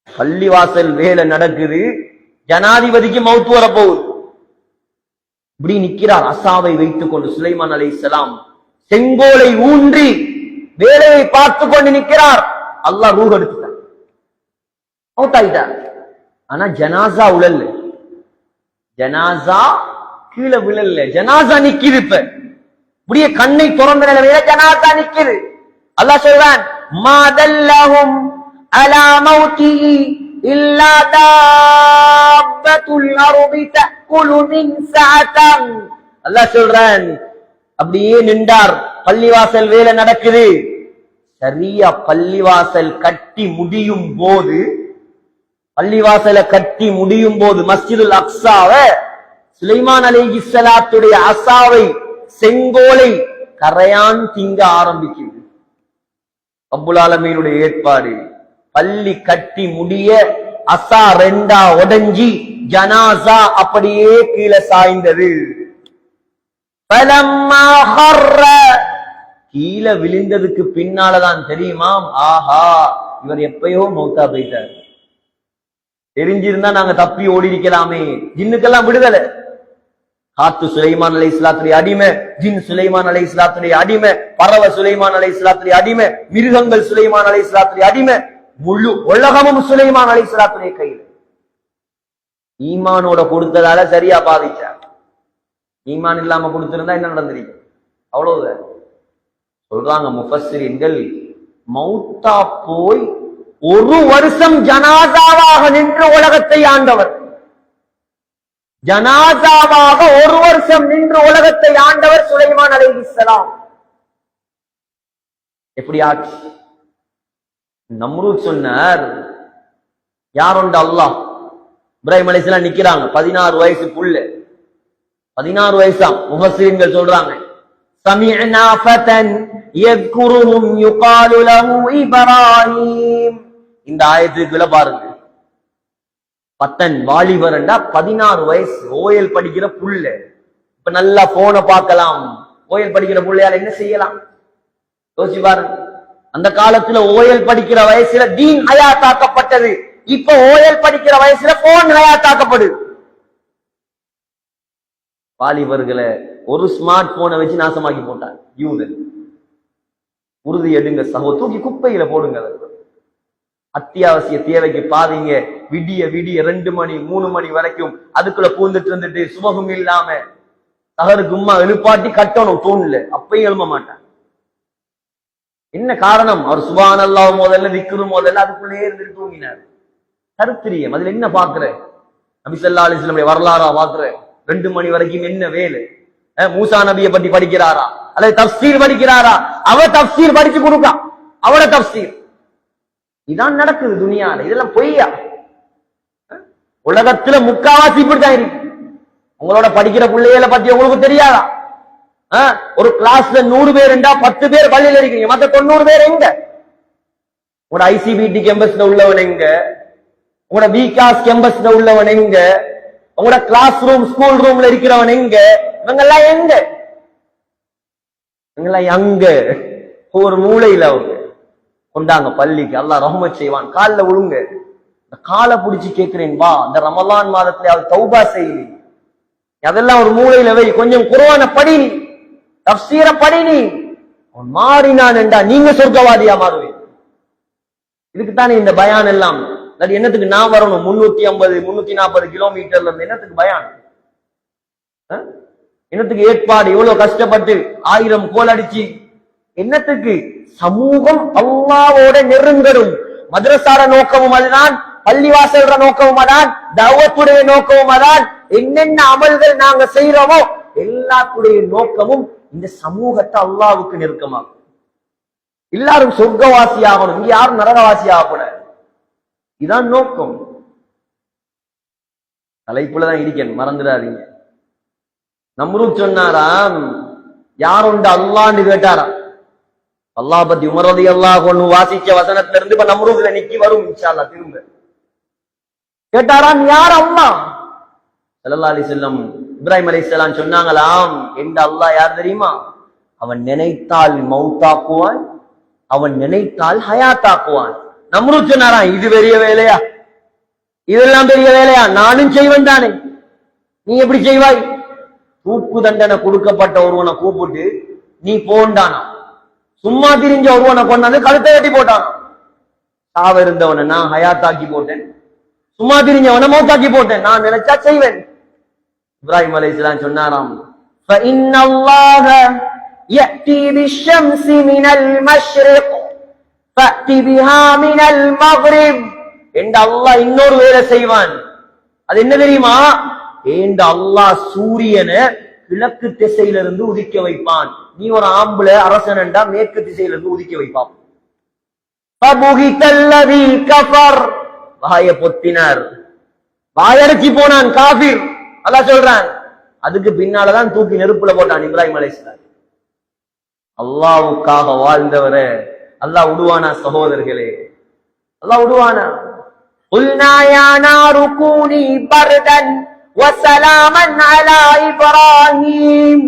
பள்ளிவாசல் வேலை நடக்குது, ஜனாதிபதிக்கு மௌத் வரப்போகுது. இப்படி நிற்கிறார் அசாவை வைத்துக் கொண்டு சுலைமான் அலைஹிஸ்ஸலாம். செங்கோலை ஊன்றி வேலையை பார்த்து கொண்டு நிற்கிறார். அல்லாஹ் ரூஹ் எடுத்துட்டார், மௌத்தாயிட்டார். ஆனா ஜனாசா உழல்ல, ஜனாசா கீழே விழல்ல, ஜனாசா நிக்குது. இப்ப இப்படியே கண்ணை திறந்த நிலையில ஜனாசா நிக்குது. அல்லாஹ் சொல்றான், மாதல்லஹும் அலா மௌதிஹி இல்லா தாப்பத்துல் அர்தி தஅகுலு மின் சஅதன். அல்லாஹ் சொல்றான், அப்படியே நின்றார். பள்ளிவாசல் வேலை நடக்குது. சரியா பள்ளிவாசல் கட்டி முடியும் போது, பள்ளிவாசலை கட்டி முடியும் போது மஸ்ஜிதுல் அக்ஸாவை சுலைமான் அலைஹிஸ்ஸலாத்துடைய அசாவை, செங்கோலை கரையான் திங்க ஆரம்பிக்குது. ரப்புல் ஆலமீனுடைய ஏற்பாடு. பள்ளி கட்டி முடிய அசா 2ஆ உடைஞ்சி ஜனாசா அப்படியே கீழே சாய்ந்தது. பலம்மா ஹர்ர, கீழே விழுந்ததுக்கு பின்னாலதான் தெரியுமாம், ஆஹா இவர் எப்பயோ மௌத்தா போயிட்டார். தெரிஞ்சிருந்தா நாங்க தப்பி ஓடி இருக்கலாமே. ஜின்னுக்கெல்லாம் விடுதலை. காத்து சுலைமான் அலைஹிஸ்ஸலாத்துடைய அடிமை, ஜின் சுலைமான் அலைஹிஸ்ஸலாத்துடைய அடிமை, பறவை சுலைமான் அலைஹிஸ்ஸலாத்துடைய அடிமை, மிருகங்கள் சுலைமான் அலைஹிஸ்ஸலாத்துடைய அடிமை, முழு உலகமும் சுலைமான் அலைஹிஸ்ஸலாத்துடைய கையில். ஈமானோட கொடுத்ததால சரியா பாதிச்சார். ஈமான் இல்லாம கொடுத்திருந்தா என்ன நடந்திருக்கு? அவ்வளவுதான். சொல்றாங்க முஃபஸ்ஸிரீன்கள், மௌத்தா போய் 1 வருஷம் ஜனாசாவாக நின்று உலகத்தை ஆண்டவர். ஜனாசாவாக 1 வருஷம் நின்று உலகத்தை ஆண்டவர் சுலைமான் அலைஹிஸ்ஸலாம். எப்படி ஆட்சி? நம்ரூத் சொன்னார், யாருண்ட அல்லாஹ்? இப்ராஹிம் அலைஹிஸ்ஸலாம் நிக்கிறாங்க, 16 வயசு புள்ள, 16 வயசாம். முஃபஸ்ஸிரீன்கள் சொல்றாங்க, சமிஅனா ஃபதன் யذ்குருஹும் யுகாலு லஹு இப்ராஹீம். இந்த ஆயத்துக்குள்ள பாருங்க, பத்தன் வாலிபர்ண்டா 16 வயசு, ஓயல் படிக்கிற புள்ள. இப்ப நல்லா போன பார்க்கலாம், ஓயல் படிக்கிற புள்ளையால என்ன செய்யலாம் யோசிச்சு பாருங்க. அந்த காலத்துல ஓயல் படிக்கிற வயசுல தீன் ஹயாத்தாக்கப்பட்டது. இப்ப ஓயல் படிக்கிற வயசுல போன் ஹயாத்தாக்கப்படுது. வாலிபர்களை ஒரு ஸ்மார்ட் போனை வச்சு நாசமாக்கி போட்டாங்க யூதன். உறுதி எடுங்க சகோ, தூக்கி குப்பையில போடுங்க. அத்தியாவசிய தேவைக்கு பாதிங்க. விடிய 2 மணி 3 மணி வரைக்கும் அதுக்குள்ள பூந்துட்டு இருந்துட்டு சுபகம் இல்லாம தகருக்கு உம்மா எழுப்பாட்டி கட்டணும் தூண்ல, அப்பயும் எழும்ப மாட்டான். என்ன காரணம்? அவர் சுப்ஹானல்லாஹ் முதல்ல விக்ரு முதல்ல அதுக்குள்ளே இருந்துட்டு தூங்கினார். கருத்திரியம். அதுல என்ன பாக்குற? நபி ஸல்லல்லாஹு அலைஹி வஸல்லம் வரலாறா பாக்குற? 2 மணி வரைக்கும் என்ன வேலை? மூசா நபியை பத்தி படிக்கிறாரா அல்லது தஃப்சீர் படிக்கிறாரா? அவ தஃப்சீர் படிச்சு கொடுக்கா, அவட தஃப்சீர். இதான் நடக்குது துனியால. இதெல்லாம் பொய்யா? உலகத்துல முக்காவாசி இப்படித்தான் இருக்கு. உங்களோட படிக்கிற பிள்ளைகளை பத்தி உங்களுக்கு தெரியாதா? ஒரு கிளாஸ்ல 100 பேர் 10 பேர் பள்ளியில இருக்கீங்க, மத்த 90 பேர் எங்க? உங்களோட ஐசிபிடி கேம்பஸ்ல உள்ளவன் எங்க? உங்களோட விகாஸ் கேம்பஸ்ல உள்ளவன் எங்க? உங்களோட கிளாஸ் ரூம் ஸ்கூல் ரூம்ல இருக்கிறவன் எங்க? இவங்கெல்லாம் எங்க? இவங்கெல்லாம் அங்க ஒரு மூளையில அவங்க கொண்டாங்க பள்ளிக்கு. அல்லாஹ் ரஹ்மத் செய்வான். கால்ல விழுங்க. இந்த காலை பிடிச்சு கேட்கிறேன், வா இந்த ரமலான் மாதத்துல அது தௌபா செய்யி, அதெல்லாம் ஒரு மூளையில வை. கொஞ்சம் குர்ஆன படி, தஃப்சீர படி. நீ அவன் மாறினான் என்றா நீங்க சொர்க்கவாதியா மாறுவீங்க. இதுக்குத்தானே இந்த பயான் எல்லாம். என்னத்துக்கு நான் வரணும் 350 340 கிலோமீட்டர்ல இருந்து? என்னத்துக்கு பயான்? என்னத்துக்கு ஏற்பாடு? எவ்வளவு கஷ்டப்பட்டு 1000 கோல் அடிச்சு என்னத்துக்கு? சமூகம் அல்லாஹ்வோட நெருங்கடும். மദ്രസാர நோக்கமும் அதுதான், பள்ளிவாசல்ற நோக்கமும் அதான், தஅவத்துடைய நோக்கமும் அதான். என்னென்ன அமல்கள் நாங்க செய்யறோமோ எல்லாத்துடைய நோக்கமும் இந்த சமூகத்தை அல்லாஹ்வுக்கு நெருக்கமாகும். எல்லாரும் சொர்க்கவாசி ஆகணும், இங்க யாரும் நரகவாசி ஆகக்கூடாது. இதான் நோக்கம். தலைப்புலதான் இருக்கேன், மறந்துடாதீங்க. நம்ரூத் சொன்னாராம், யாருண்ட அல்லான்னு கேட்டாராம். அல்லாஹ் பத்தி உமர் ரலியல்லாஹு அன்ஹு வாசிச்ச வசனத்துல இருந்து இப்ப நம்ரூத்ல நிக்கி வரும் இன்ஷா அல்லாஹ். திரும்ப கேட்டாராம், யார் அல்லாஹ்? ஸல்லல்லாஹு அலைஹி வஸல்லம் இப்ராஹிம் அலைஹிஸ்ஸலாம் சொன்னாங்களாம், எந்த அல்லாஹ் யார் தெரியுமா? அவன் நினைத்தால் மௌத்தாக்குவான், அவன் நினைத்தால் ஹயாத்தாக்குவான். நம்ரூத் சொன்னாராம், இது பெரிய வேலையா? இதெல்லாம் பெரிய வேலையா? நானும் செய்வன் தானே, நீ எப்படி செய்வாய்? தூக்கு தண்டனை கொடுக்கப்பட்ட ஒருவனை கூப்பிட்டு நீ போண்டானா, சும்மா திரிஞ்ச ஒருவனை கொண்டாந்து கழுத்தை வெட்டி போட்டானா. சாவ இருந்தவனை நான் ஹயாத்தாக்கி போட்டேன், சும்மா திரிஞ்சவனை மௌத்தாக்கி போட்டேன், நான் நினைச்சா செய்வேன். இப்ராஹிம் அலைஹிஸ்ஸலாம் சொன்னாராம், فَإِنَّ اللَّهَ يَأْتِي بِالشَّمْسِ مِنَ الْمَشْرِقِ فَأْتِ بِهَا مِنَ الْمَغْرِبِ. என்ற அல்லாஹ் இன்னொரு வேலை செய்வான். அது என்ன தெரியுமா? ஏண்ட அல்லாஹ் சூரியனை கிழக்கு திசையிலிருந்து உதிக்க வைப்பான். நீ ஒரு ஆம்பளை அரசனண்டா மேற்கு திசையிலிருந்து உதிக்க வைப்பான். வாய பொத்தினார், வாயடைச்சி போனான் காபிர். அல்லாஹ் சொல்றான், அதுக்கு பின்னாலதான் தூக்கி நெருப்புல போட்டான் இப்ராஹிம் அலைஹிஸ்ஸலாம். அல்லாஹ்வுக்காக வாழ்ந்தவரை அல்லாஹ் விடுவானா? சகோதரர்களே, அல்லாஹ் விடுவானா? قُلْنَا يَا نَارُ كُونِي بَرْدًا وَسَلَامًا عَلَى إِبْرَاهِيمَ.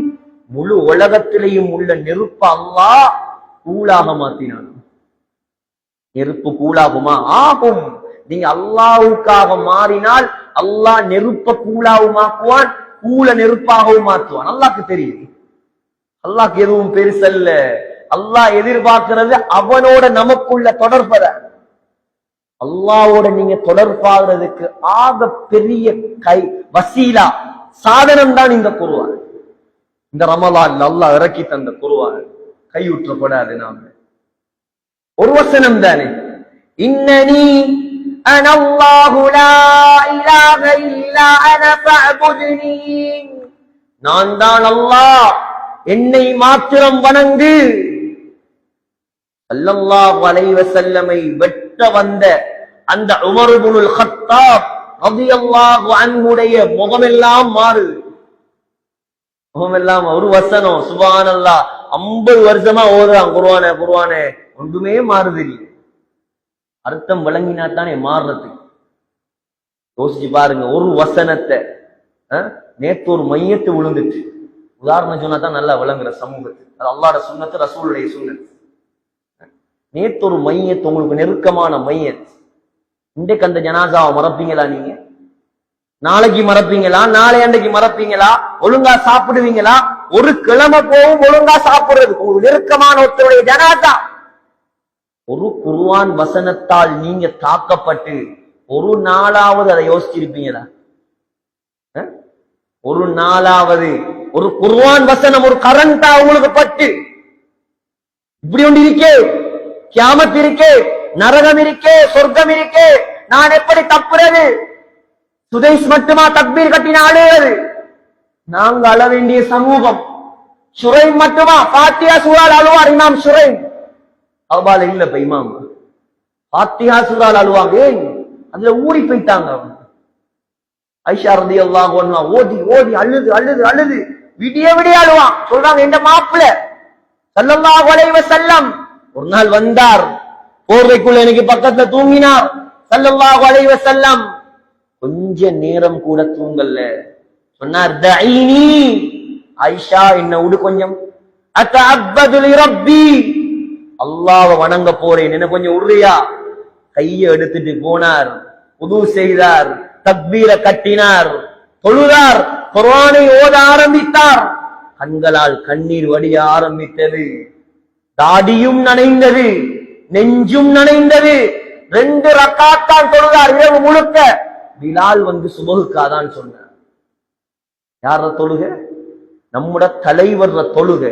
முழு உலகத்திலேயும் உள்ள நெருப்பு அல்லாஹ் கூலாக மாத்தினான். நெருப்பு கூலாகுமா? ஆகும். நீங்க அல்லாஹ்வுக்காக மாறினால் அல்லாஹ் நெருப்ப கூலாவுமாக்குவான், கூல நெருப்பாகவும் மாற்றுவான். அல்லாஹ்க்கு தெரியும். அல்லாஹ்க்கு எதுவும் பெருசல்ல. அல்லாஹ் எதிர்பார்க்கிறது அவனோட நமக்குள்ள தொடர்பத. அல்லாஹ்வோட நீங்க தொடர்பாகிறதுக்கு ஆக பெரிய கை வசீலா சாதனம் தான் இந்த குர்ஆன். இந்த ரமலான்ல அல்லாஹ் இறக்கி தந்த குர்ஆன் கையுற்றப்படாது. நாம ஒரு வசனம் தானே, இன்னனி அனல்லாஹு லா இலாஹ இல்லா அன ஃபஅபுத்னி, நான் தான் அல்லாஹ், என்னை மாத்திரம் வணங்கு. ஸல்லல்லாஹு அலைஹி வஸல்லமை வெட்ட வந்த அந்த உமர் இப்னுல் கத்தாப் ரலியல்லாஹு அன்ஹுடைய முகமெல்லாம் மாறுது. முகமெல்லாம் ஒரு வசனம் சுப்ஹானல்லாஹ் 50 வருஷமா ஓதுறான் குர்ஆனே குர்ஆனே, ஒன்றுமே மாறுது இல்லை. அர்த்தம் விளங்கினா தானே மாறுறது. யோசிச்சு பாருங்க, ஒரு வசனத்தை நேற்று ஒரு மையத்து விழுந்துட்டு, உதாரணம் சொன்னா தான் நல்லா விளங்குற சமூகத்துக்கு. அது அல்லாஹ்வுடைய சுன்னத்து, ரசூலுடைய சுன்னத்து. நேற்று ஒரு மையத்து, உங்களுக்கு நெருக்கமான மையத்து. இன்றைக்கு அந்த ஜனாசாவை மறப்பீங்களா? நீங்க நாளைக்கு மறப்பீங்களா? நாளை அன்றைக்கு மறப்பீங்களா? ஒழுங்கா சாப்பிடுவீங்களா? ஒரு கிழமை போகும் ஒழுங்கா சாப்பிடுறது உங்களுக்கு நெருக்கமான ஒருத்தருடைய ஜனாசா. ஒரு குர்ஆன் வசனத்தால் நீங்க தாக்கப்பட்டு ஒரு நாளாவது அதை யோசிச்சிருப்பீங்களா? ஒரு நாளாவது ஒரு குர்ஆன் வசனம், ஒரு கரண்டா உங்களுக்கு பட்டு இப்படி ஒன்று இருக்கே, கியாமத் இருக்கே, நரகம் இருக்கே, சொர்க்கம் இருக்கே, நான் எப்படி தப்புறது? சுதைஸ் மட்டுமா தக்பீர் கட்டின அழுவது? நாங்க அழ வேண்டிய சமூகம். சுரைம் மட்டுமா ஃபாத்திஹா சூரால் அழுவார் இமாம் சுரைம்? அவ்வாறு இல்ல இப்ப இமாம் ஃபாத்திஹா சூரால் அழுவாங்க. ஏன்? அதுல ஊறி போயிட்டாங்க. ஐஷா ரலியல்லாஹு அன்ஹா ஓதி ஓதி அழுது அழுது அழுது விடிய விடிய அழுவான். சொல்றாங்க, என்ற மாப்பிள்ள ஸல்லல்லாஹு அலைஹி வஸல்லம் ஒரு நாள் வந்தார், போர்வைக்குள்ள எனக்கு பக்கத்துல தூங்கினார். ஸல்லல்லாஹு அலைஹி வஸல்லம் கொஞ்ச நேரம் கூட தூங்கல. சொன்னார், தஈனி ஆயிஷா, என்ன விடு கொஞ்சம், அத்தஅப்பது லிரப்பி, அல்லாஹ்வை வணங்க போறேன், என்ன கொஞ்சம் உர்ரியா. கையை எடுத்துட்டு போனார், உது செய்தார், தக்பீர கட்டினார், தொழுதார், குர்ஆனை ஓத ஆரம்பித்தார். கண்களால் கண்ணீர் வடிய ஆரம்பித்தது, தாடியும் நனைந்தது, நெஞ்சும் நனைந்தது. 2 ரக்காத் தான் தொழுதார் இரவு முழுக்க. பிலால் வந்து சுபஹுக்காதான் சொன்னார். யார தொழுக? நம்முட தலைவர் தொழுக.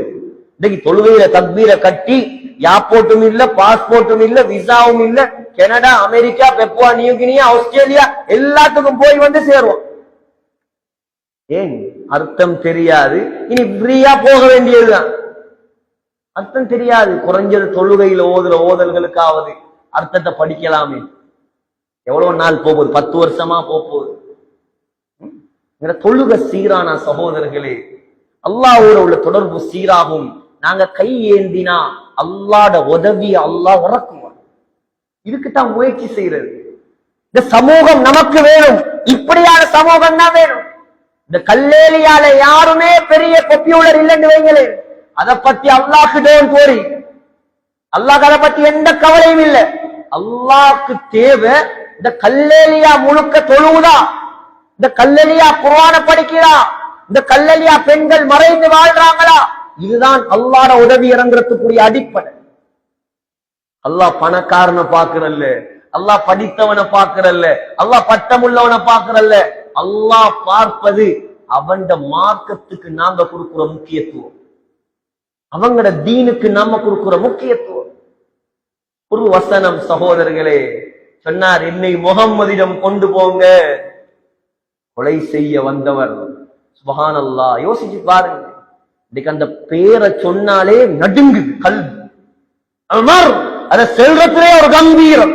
இன்னைக்கு தொழுகையில தக்பீர கட்டி யாப்போட்டும் இல்ல, பாஸ்போர்ட்டும் இல்ல, விசாவும் இல்ல, கனடா, அமெரிக்கா, பெப்புவா நியூகினியா, ஆஸ்திரேலியா எல்லாத்துக்கும் போய் வந்து சேருவோம். ஏன்? அர்த்தம் தெரியாது. இனி ஃப்ரீயா போக வேண்டியதுதான். அர்த்தம் தெரியாது. குறைஞ்சது தொழுகையில ஓதல்களுக்காவது அர்த்தத்தை படிக்கலாமே. எவ்வளவு நாள் போகுது? 10 வருஷமா போகுது. தொழுக சீரான சகோதரர்களே, அல்லாஹ்வோட உள்ள தொடர்பு சீராகும். நாங்க கை ஏந்தினா அல்லாஹ்ட உதவி அல்லாஹ் இறக்குவான். இதுக்குத்தான் முயற்சி செய்யறது. இந்த சமூகம் நமக்கு வேணும். இப்படியான சமூகம் தான் வேணும். இந்த கல்லேலியால யாருமே பெரிய பாப்புலர் இல்லைன்னு வைங்களேன், அதை பத்தி அல்லாஹ்க்கு டோன்ட் வரி. அல்லாஹ் அதை பத்தி எந்த கவலையும் இல்லை. அல்லாஹ்க்கு தேவை இந்த கல்லேலியா முழுக்க தொழுவுதா, இந்த கல்லலியா குர்ஆன படிக்கிறா, இந்த கல்லலியா பெண்கள் மறைந்து வாழ்றாங்களா, இதுதான் அல்லாஹ்வோட உதவி இறங்குறதுக்குரிய அடிப்படை. அல்லாஹ் பணக்காரனை பாக்குறல்ல, அல்லாஹ் படித்தவனை பாக்குறல்ல, அல்லாஹ் பட்டமுள்ளவனை பாக்குறல்ல. அல்லாஹ் பார்ப்பது அவன் மார்க்கத்துக்கு நாங்க கொடுக்கிற முக்கியத்துவம், அவங்களோட தீனுக்கு நாம கொடுக்கிற முக்கியத்துவம். ஒரு வசனம் சகோதரர்களே சொன்னார், என்னை முஹம்மதிடம் கொண்டு போங்க. கொலை செய்ய வந்தவர். சுப்ஹானல்லாஹ். யோசிச்சு பாருங்க, இன்னைக்கு அந்த பேரை சொன்னாலே நடுங்கு கல்வி. உமர் அதை சொல்றதுலே ஒரு கம்பீரம்,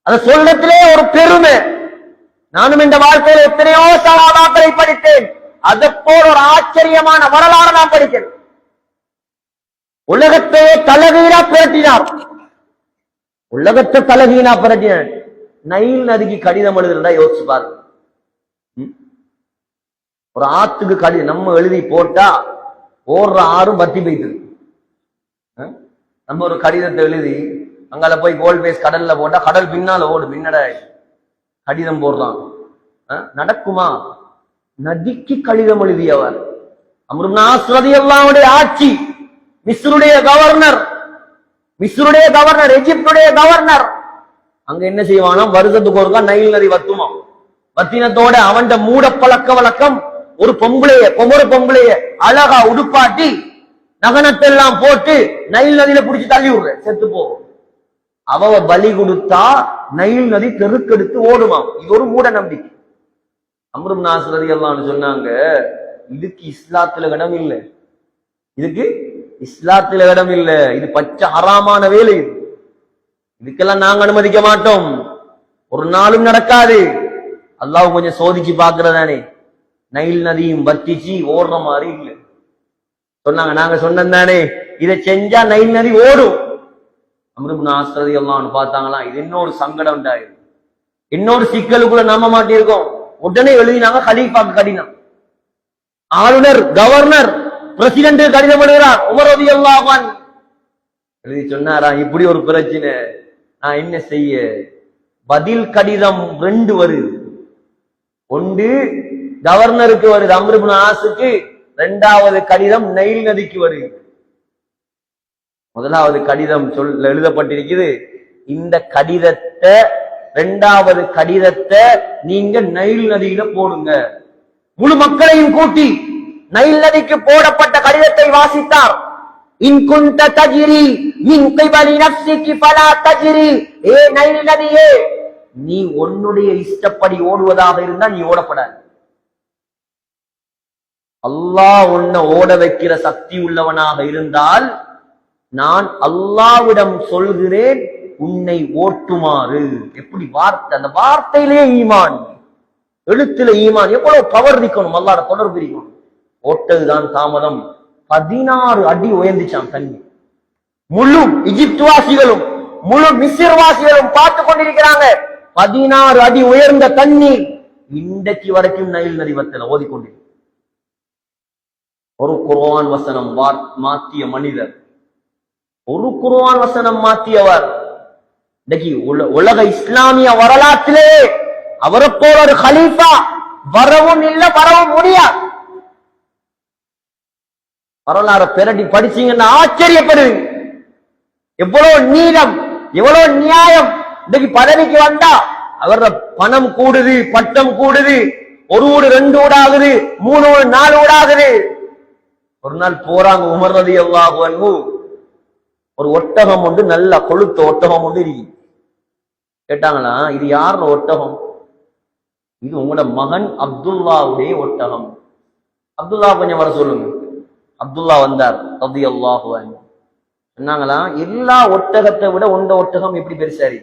அதை சொல்றதுலே ஒரு பெருமை. நானும் இந்த வாழ்க்கையில் எத்தனையோ சஹாபாக்களை படித்தேன். அதை போல ஒரு ஆச்சரியமான வரலாறு நான் படிக்கிறேன். உலகத்தையே தலகீழா புரட்டினார், உலகத்தை தலகீழா புரட்டினார். நைல் நதிக்கு கடிதம் எழுதுறதா யோசிச்சு பாருங்க. ஒரு ஆத்துக்கு கடிதம் நம்ம எழுதி போட்டா ஓடுற ஆறும் வத்தி போயிட்டு. நம்ம ஒரு கடிதத்தை எழுதி அங்கால போய் கோல் பேஸ் கடல்ல போட்டா கடல் பின்னால ஓடு. பின்னட கடிதம் போடுறான், நடக்குமா? நதிக்கு கடிதம் எழுதியவர் அம்ர் இப்னு ஆஸ் ரலியல்லாஹு அன்ஹு ஆட்சி, மிஸ்ருடைய கவர்னர், எகிப்துடைய கவர்னர். அங்க என்ன செய்வானா, வருஷத்துக்கு ஒருக்கா நைல் நதி வத்துமா. வத்தினத்தோட அவன் மூட பழக்க வழக்கம், ஒரு பொம்பளைய அழகா உடுப்பாட்டி நகனத்தெல்லாம் போட்டு நைல் நதியில புடிச்சு தள்ளி விடுற, செத்து போகும். அவ பலி கொடுத்தா நைல் நதி தெருக்கெடுத்து ஓடுமாம். இது ஒரு மூட நம்பிக்கை. அம்ர் இப்னு ஆஸ் ரலியல்லாஹு அன்ஹு சொன்னாங்க, இதுக்கு இஸ்லாத்துல இடம் இல்லை, இதுக்கு இஸ்லாத்துல இடம் இல்லை, இது பச்சை ஹராமான வேலை, இதுக்கெல்லாம் நாங்க அனுமதிக்க மாட்டோம், ஒரு நாளும் நடக்காது. அல்லாஹ் கொஞ்சம் சோதிச்சு பாக்குறதானே. நைல் நதியும் வத்திச்சு ஓடுற மாதிரி இல்லை. சொன்னாங்க, நாங்க சொன்னதானே இதை செஞ்சா நைல் நதி ஓடும். அம்ர் இப்னு ஆஸ் ரலியல்லாஹு அன்ஹு பார்த்தாங்களாம், இது இன்னொரு சங்கடம் உண்டாயிரும், இன்னொரு சிக்கலுக்குள்ள நம்ப மாட்டிருக்கோம். உடனே எழுதினாங்க கலீஃபாக்கு கடிதம். ஆளுநர், கவர்னர், பிரசிடென்ட் கடிதம் எழுதுகிறார். உமர் ரலியல்லாஹு அன்ஹு எழுதி சொன்னாரா, இப்படி ஒரு பிரச்சனை, நான் என்ன செய்ய? பதில் கடிதம் 2 வருது. ஒன்று கவர்னருக்கு வருது, அம்ர் இப்னு ஆஸுக்கு. 2வது கடிதம் நைல் நதிக்கு வருது. முதலாவது கடிதம் எழுதப்பட்டிருக்குது, இந்த கடிதத்தை 2வது கடிதத்தை நீங்க நைல் நதியில போடுங்க. முழு மக்களையும் கூட்டி நைல் நதிக்கு போடப்பட்ட கடிதத்தை வாசித்தார். இன் குன்த தஜ்ரி மின் கிபலி நஃப்ஸிகி ஃபலா தஜ்ரி, ஏ நைல் நதியே, நீ உன்னுடைய இஷ்டப்படி ஓடுவதாக இருந்தா நீ ஓடப்படாது. அல்லாஹ் உன்னை ஓட வைக்கிற சக்தி உள்ளவனாக இருந்தால் நான் அல்லாஹ்விடம் சொல்கிறேன் உன்னை ஓட்டுமாறு. எப்படி வார்த்தை, அந்த வார்த்தையிலேயே ஈமான், எழுத்துல ஈமான், எவ்வளவு பவர் இருக்கணும், அல்லாஹ்வோட தொடர்பு இருக்கணும். ஓட்டதுதான் தாமதம். 16 அடி உயர்ந்துச்சான் தண்ணி. முழு எகிப்து வாசிகளும் முழு மிஸ்ர் வாசிகளும் பார்த்து கொண்டிருக்கிறாங்க. 16 அடி உயர்ந்த தண்ணி இன்றைக்கு வரைக்கும் நைல் நதி வத்தல ஓதிக்கொண்டிருக்க. ஒரு குர்ஆன் வசனம் மாற்றிய மனிதர், ஒரு குர்ஆன் வசனம் மாற்றியவர். இன்னைக்கு உலக இஸ்லாமிய வரலாற்றிலே அவரை போல ஒரு கலீஃபா வரவும் இல்லை, வரவும் முடியாது. வரலாறு பிரட்டி படிச்சீங்கன்னா ஆச்சரியப்படுவீங்க. எவ்வளவு நீளம், எவ்வளவு நியாயம். இன்னைக்கு பதவிக்கு வந்தா அவர பணம் கூடுது, பட்டம் கூடுது, 1 வீடு 2 வீடு ஆகுது, 3 வீடு 4 வீடு ஆகுது. ஒரு நாள் போறாங்க உமர் ரலியல்லாஹு அன்ஹு, ஒரு ஒட்டகம் ஒன்று, நல்ல கொழுத்த ஒட்டகம் ஒன்று இருக்கு. கேட்டாங்களா, இது யார் ஒட்டகம்? இது உங்களோட மகன் அப்துல்லாவுடைய ஒட்டகம். அப்துல்லா கொஞ்சம் வர சொல்லுங்க. அப்துல்லா வந்தார் ரலியல்லாஹு அன்ஹு. சொன்னாங்களா, எல்லா ஒட்டகத்தை விட உண்ட ஒட்டகம் எப்படி பெருசாரி?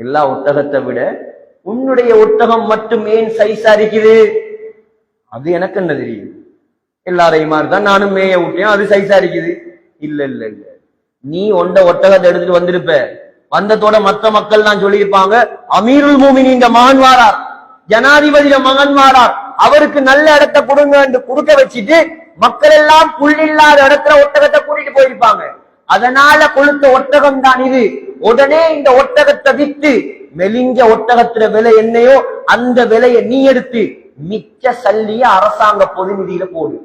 எல்லா ஒட்டகத்தை விட உன்னுடைய ஒட்டகம் மட்டும் ஏன் சைஸா இருக்குது? அது எனக்கு என்ன தெரியும், எல்லாரையும் மாதிரி தான் நானும் மேய விட்டேன், அது சைஸா இருக்குது. இல்ல இல்ல இல்ல, நீ உண்ட ஒட்டகத்தை எடுத்துட்டு வந்திருப்ப, வந்ததோட மற்ற மக்கள் தான் சொல்லியிருப்பாங்க, அமீருல் மூமினீன் மகன் வாரார், ஜனாதிபதியில மகன் வாரார், அவருக்கு நல்ல இடத்தை கொடுங்க என்று கொடுக்க வச்சுட்டு மக்கள் எல்லாம் புள்ளில்லாத இடத்துல ஒட்டகத்தை கூட்டிட்டு போயிருப்பாங்க. அதனால கொளுத்த ஒட்டகம் தான் இது. உடனே இந்த ஒட்டகத்தை வித்து மெலிஞ்ச ஒட்டகத்துல விலை என்னையோ அந்த விலையை நீ எடுத்து மிச்ச சல்லிய அரசாங்க பொது நிதியில போடு.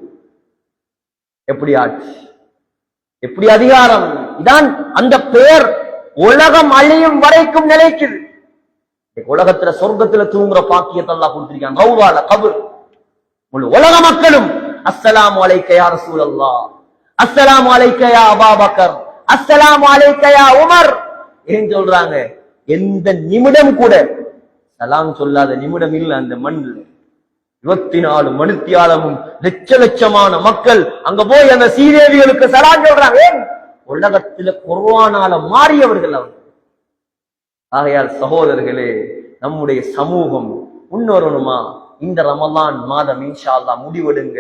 எப்படி ஆட்சி, எப்படி அதிகாரம்! இதான் அந்த பெயர் உலகம் அழியும் வரைக்கும் நிலைக்குது. உலகத்துல சொர்க்கத்துல தூங்குற பாக்கியத்தை அல்லாஹ் கொடுத்திருக்கான். கௌவால கபர் உலக மக்களும் அஸ்ஸலாமு அலைக்க யா ரசூலல்லாஹ், அஸ்ஸலாமு அலைக்க யா அபூபக்கர், அஸ்ஸலாமு அலைக்க யா உமர் ஏன் சொல்றாங்க? எந்த நிமிடம் கூட சலாம் சொல்லாத நிமிடம் இல்ல அந்த மண்ணில். 24 மணித்தியாலமும் லட்ச லட்சமான மக்கள் அங்க போய் அந்த சீதேவிகளுக்கு சலாம் சொல்றாங்க. உலகத்துல குர்ஆனால மாறியவர்கள் அவர். ஆகையால் சகோதரர்களே, நம்முடைய சமூகம் முன்னோரணுமா? இந்த ரமலான் மாதம் இன்ஷா அல்லாஹ் முடிவெடுங்க.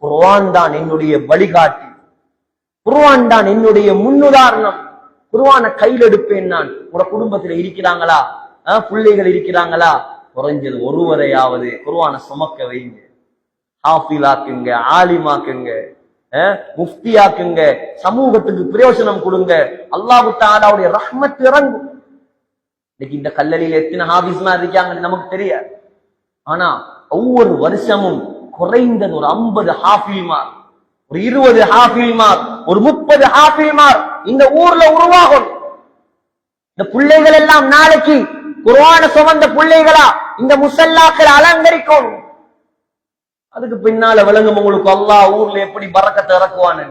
குர்ஆன் தான் என்னுடைய வழிகாட்டி, குர்ஆன் தான் என்னுடைய முன்னுதாரணம். குர்ஆனை கையில் எடுப்பேன் நான். உங்க குடும்பத்துல இருக்கிறாங்களா, பிள்ளைகள் இருக்கிறாங்களா, குறைஞ்சது ஒருவரையாவது குர்ஆனை சுமக்க வைங்க. ஹாஃபிலாக்குங்க, ஆலிமாக்குங்க, முஃப்தியாக்குங்க, சமூகத்துக்கு பிரயோஜனம் கொடுங்க. அல்லாஹ் தஆலாவுடைய ரஹ்மத் இறங்கும். இன்னைக்கு இந்த கல்லலில எத்தனை ஹாஃபிஸ்மா இருக்காங்கன்னு நமக்கு தெரியாது. ஆனா ஒவ்வொரு வருஷமும் குறைந்தது ஒரு 50 ஹாஃபில்மார், ஒரு 20 ஹாஃபில்மார், ஒரு 30 ஹாஃபில்மார் இந்த ஊர்ல உருவாகும். இந்த பிள்ளைகள் எல்லாம் நாளைக்கு குர்ஆன சுமந்த பிள்ளைகளா இந்த முஸல்லாக்களை அலங்கரிக்கும். அதுக்கு பின்னால விளங்கும் உங்களுக்கு அல்லாஹ் ஊர்ல எப்படி பரக்கத்தை இறக்குவான்னு.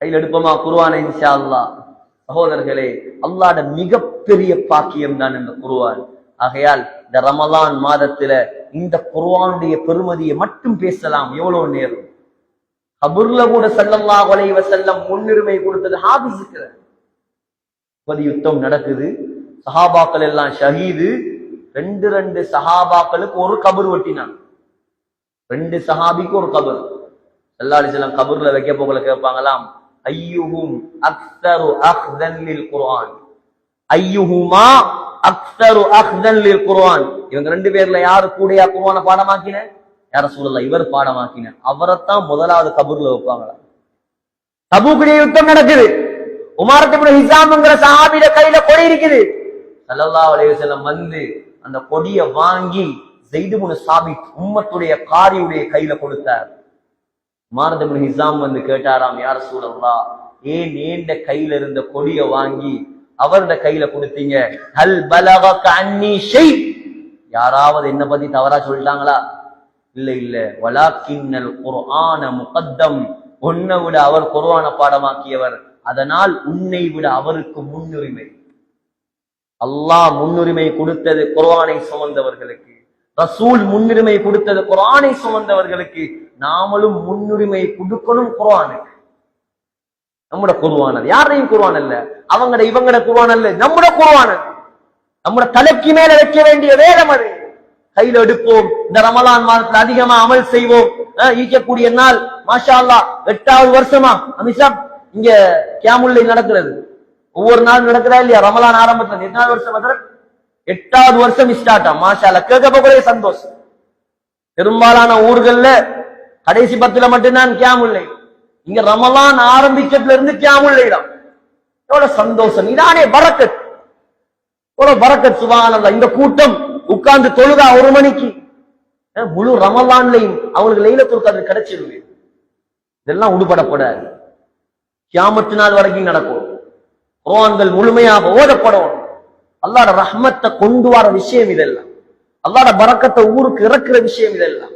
கையில் எடுப்போமா குர்ஆனை இன்ஷா அல்லாஹ். சகோதரர்களே, அல்லாஹ்ட மிகப்பெரிய பாக்கியம் தான் இந்த குர்ஆன். ஆகையால் இந்த ரமலான் மாதத்துல இந்த குர்ஆனுடைய பெருமதியை மட்டும் பேசலாம். எவ்வளவு நேரம் கபூர்ல கூட ஸல்லல்லாஹு அலைஹி வஸல்லம் முன்னுரிமை கொடுத்தது ஹாஃபிஸுக்கு. யுத்தம் நடக்குது, சஹாபாக்கள் எல்லாம் ஷஹீது. 2 சஹாபாக்களுக்கு ஒரு கபர் வெட்டினான். 2 சஹாபிக்கு ஒரு கபர். ஸல்லல்லாஹு அலைஹி வஸல்லம் கபர்ல வைக்க போகல கேட்பாங்களாம், ஐயுஹும் அக்ஸரு அக்ஸன் லில் குர்ஆன், ஐயுஹுமா அக்ஸரு அக்ஸன் லில் குர்ஆன். இவங்க 2 பேர்ல யாரு கூடயா குர்ஆனை பாடமாக்கின? யா ரசூலுல்லாஹ், இவர் பாடமாக்கின. அவரைத்தான் முதலாவது கபர்ல வைப்பாங்களா. தபூக்குடைய யுத்தம் நடக்குது. உமர் இப்னு ஹிஸாம்ங்கற சஹாபியோட கையில கொடி இருக்குது. ஸல்லல்லாஹு அலைஹி வஸல்லம் வந்து அந்த கொடியை வாங்கி ஸைத் இப்னு சாபித் உம்மத்துடைய காரியுடைய கையில கொடுத்தார். உமர் இப்னு ஹிஸாம் வந்து கேட்டாராம், யா ரசூலல்லாஹ், ஏன் ஏண்ட கையில இருந்த கொடியை வாங்கி அவருடைய கையில கொடுத்தீங்க? ஹல் பலகக அன்னி ஷை, யாராவது என்ன பத்தி தவறா சொல்லிட்டாங்களா? இல்ல இல்ல, வலாக்கின்னல் குர்ஆன முகத்தம், உன்னை விட அவர் குர்ஆனை பாடமாக்கியவர், அதனால் உன்னை விட அவருக்கு முன்னுரிமை. அல்லாஹ் முன்னுரிமை கொடுத்தது குர்ஆனை சுமந்தவர்களுக்கு, ரசூல் முன்னுரிமை கொடுத்தது குர்ஆனை சுமந்தவர்களுக்கு. நாமளும் முன்னுரிமை கொடுக்கணும் குர்ஆனுக்கு. நம்முடைய குர்ஆன் அது யாரையும் குர்ஆன் அல்ல, அவங்கட இவங்கட குர்ஆன் அல்ல, நம்முடைய குர்ஆன். நம்முடைய தலைக்கு மேல வைக்க வேண்டிய வேதம் அது. கையில எடுப்போம். இந்த ரமலான் மாதத்துல அதிகமா அமல் செய்வோம். ஈக்கக்கூடிய நாள் மாஷா அல்லாஹ் 8வது வருஷமா அமிஷா இங்க கியாமுல்லை நடக்கிறது. ஒவ்வொரு நாள் நடக்கிறா இல்லையா? ரமலான் ஆரம்பத்துல 8வது வருஷம் 8வது வருஷம் ஸ்டார்ட் ஆகும். மாஷா அல்லாஹ் கேட்கக்கூடிய சந்தோஷம். பெரும்பாலான ஊர்கள்ல கடைசி 10ல மட்டும்தான் கியாமுல்லை. இங்க ரமலான் ஆரம்பிச்சதுல இருந்து கியாமுல்லை தான். எவ்வளவு சந்தோஷம்! இதானே பரக்கத், எவ்வளவு பரக்கத்! சுப்ஹானல்லாஹ். இந்த கூட்டம் உட்கார்ந்து தொழுதா 1 மணிக்கு முழு ரமலான்லையும் அவங்களுக்கு லைலத்துல் கத்ர் கிடைச்சிருது. இதெல்லாம் உடுபடப்படாது. கியாமத்து நாள் வரைக்கும் நடக்கும். குர்ஆன்கள் முழுமையாக ஓதப்படும். அல்லாஹ்ட ரஹ்மத்தை கொண்டு வர விஷயம் இதெல்லாம். அல்லாஹ்ட பரக்கத்தை ஊருக்கு இறக்குற விஷயம் இதெல்லாம்.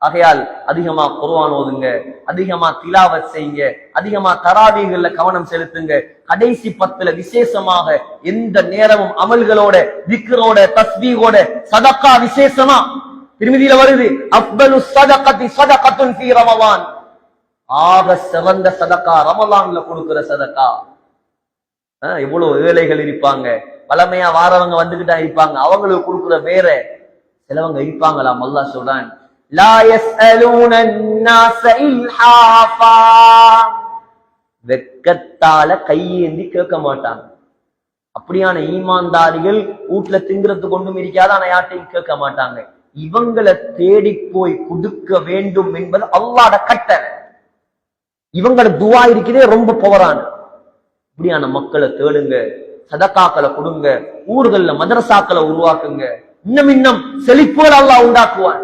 ஆகையால் அதிகமா குர்ஆன் ஓதுங்க, அதிகமா திலாவத் செய்யுங்க, அதிகமா தராவீஹ்ல கவனம் செலுத்துங்க. கடைசி 10ல விசேஷமாக எந்த நேரமும் அமல்களோட, திக்ரோட, தஸ்பீஹோட, சதகா விசேஷமா திருமதியில வருது, அஃபலு ஸதகத்தி ஸதகத்துன் ஃபீ ரமலான். ஆக சிறந்த சதகா ரமலான்ல கொடுக்கிற சதகா. எவ்வளவு ஏழைகள் இருப்பாங்க, பழமையா வாரவங்க வந்துகிட்டா இருப்பாங்க, அவங்களுக்கு கொடுக்கிற வேற சிலவங்க இருப்பாங்களாம். அல்லாஹ் சொல்றான், லா யஸ்அலூன الناس இல்ஹாஃபா, வெக்கத்தால கையேந்தி கேட்க மாட்டாங்க. அப்படியான ஈமான்தாரிகள் வீட்டுல திங்கிறதுக்கு கொண்டும் இருக்காது, ஆனா யார்ட்டையும் கேட்க மாட்டாங்க. இவங்களை தேடி போய் கொடுக்க வேண்டும் என்பது அல்லாஹ்ட கட்டளை. இவங்களோட துவா இருக்கிறதே ரொம்ப பவரான. இப்படியான மக்களை தேடுங்க, சதகாக்களை கொடுங்க, ஊர்கள்ல மதரசாக்களை உருவாக்குங்க. இன்னும் செழிப்புகள் அல்லாஹ் உண்டாக்குவான்.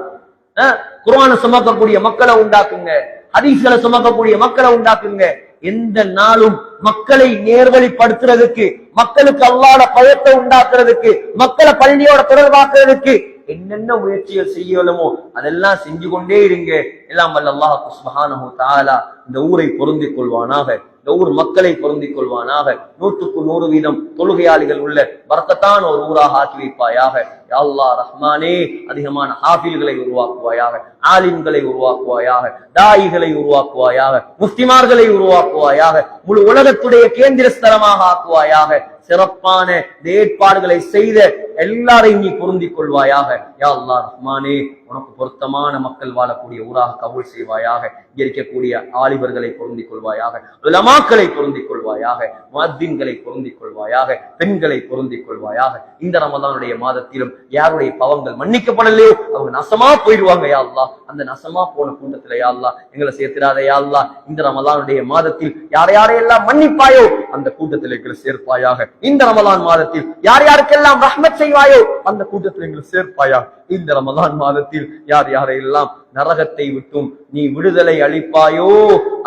குர்ஆனை சுமக்கக்கூடிய மக்களை உண்டாக்குங்க, ஹதீஸ்களை சுமக்கக்கூடிய மக்களை உண்டாக்குங்க. எந்த நாளும் மக்களை நேர்வழிப்படுத்துறதுக்கு, மக்களுக்கு அல்லாஹ்ட பயத்தை உண்டாக்குறதுக்கு, மக்களை பள்ளியோட தொடர்பாக்குறதுக்கு என்னென்ன முயற்சிகள் செய்யலுமோ அதெல்லாம் செஞ்சு கொண்டே இருங்க. எல்லாம் வல்ல அல்லாஹ் சுப்ஹானஹு வ தஆலா இந்த ஊரை பொருந்திக் கொள்வானாக, இந்த ஊர் மக்களை பொருந்திக் கொள்வானாக. 100க்கு 100% தொழுகையாளிகள் உள்ள பரக்கத்தான ஒரு ஊராக ஆக்கி வைப்பாயாக. யா அல்லாஹ் ரஹ்மானே, அதிகமான ஹாஃபில்களை உருவாக்குவாயாக, ஆலிம்களை உருவாக்குவாயாக, தாயிகளை உருவாக்குவாயாக, முஃப்திமார்களை உருவாக்குவாயாக, முழு உலகத்துடைய கேந்திர ஸ்தலமாக ஆக்குவாயாக. சிறப்பான இந்த ஏற்பாடுகளை செய்த எல்லாரையும் நீ பொருந்திக் கொள்வாயாக. யா அல்லாஹ் ரஹ்மானே, உனக்கு பொருத்தமான மக்கள் வாழக்கூடிய ஊராக கபூல் செய்வாயாக. இங்க இருக்கக்கூடிய ஆலிபர்களை பொருந்திக் கொள்வாயாக, உலமாக்களை பொருந்திக் கொள்வாயாக, முஅத்தின்களை பொருந்திக் கொள்வாயாக, பெண்களை பொருந்திக் கொள்வாயாக. இந்த ரமலானுடைய மாதத்திலும் யாருடைய பாவங்கள் மன்னிக்கப்படலையோ அவங்க நசமா போயிடுவாங்க யா அல்லாஹ். அந்த நசமா போன கூட்டத்துல யா அல்லாஹ் எங்களை சேர்த்திடாத யா அல்லாஹ். இந்த ரமலானுடைய மாதத்தில் யாரையெல்லாம் மன்னிப்பாயோ அந்த கூட்டத்தில் எங்களை சேர்ப்பாயாக. இந்த ரமலான் மாதத்தில் யார் யாருக்கெல்லாம் ரஹ்மத் செய்வாயோ அந்த கூட்டத்தில் எங்களை சேர்ப்பாயாக. இந்த ரமலான் மாதத்தில் யார் யாரையெல்லாம் நரகத்தை விட்டும் நீ விடுதலை அளிப்பாயோ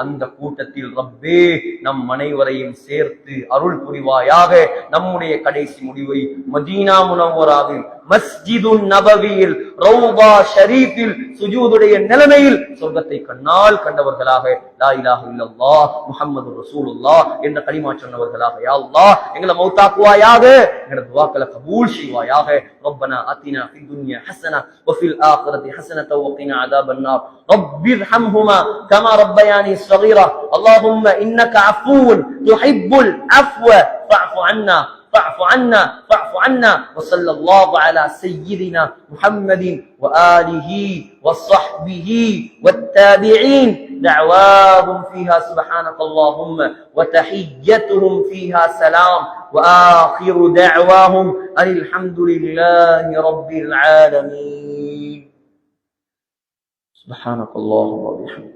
அந்த கூட்டத்தில் ரப்பே நம் அனைவரையும் சேர்த்து அருள் புரிவாயாக. நம்முடைய கடைசி முடிவை மதீனா முனவ்வராவில் மஸ்ஜிதுன் நபவியில் ரௌபா ஷரீஃபில் சுஜூதுடைய நிலைமையில் சொர்க்கத்தை கண்ணால் கண்டவர்களாக, லா இலாஹ இல்லல்லாஹ் முஹம்மது ரசூலுல்லாஹ் என்ற கலிமா சொன்னவர்களாக யா அல்லாஹ் எங்களை மௌத்தாக்குவாயாக. எங்களோட துஆக்களை கபூல் செய்வாயாக. ரப்பனா ஆத்தினா ஃபித் துன்யா ஹஸனா வ ஃபில் ஆখিরাতি ஹஸனத வ கினா அஸாபன் நார். ரப்பி இர்ஹம்ஹுமா கமா ரப்பயானி ஸகீரா. அல்லாஹும்ம இன்னக அஃபூன் துஹிப்புல் அஃவ ஃபஅஃபு அன்னா فاعف عنا فاعف عنا. وصلى الله على سيدنا محمد وآله وصحبه والتابعين. دعواهم فيها سبحانك اللهم وتحيتهم فيها سلام. وآخر دعواهم أن الحمد لله رب العالمين. سبحانك اللهم وبحمدك.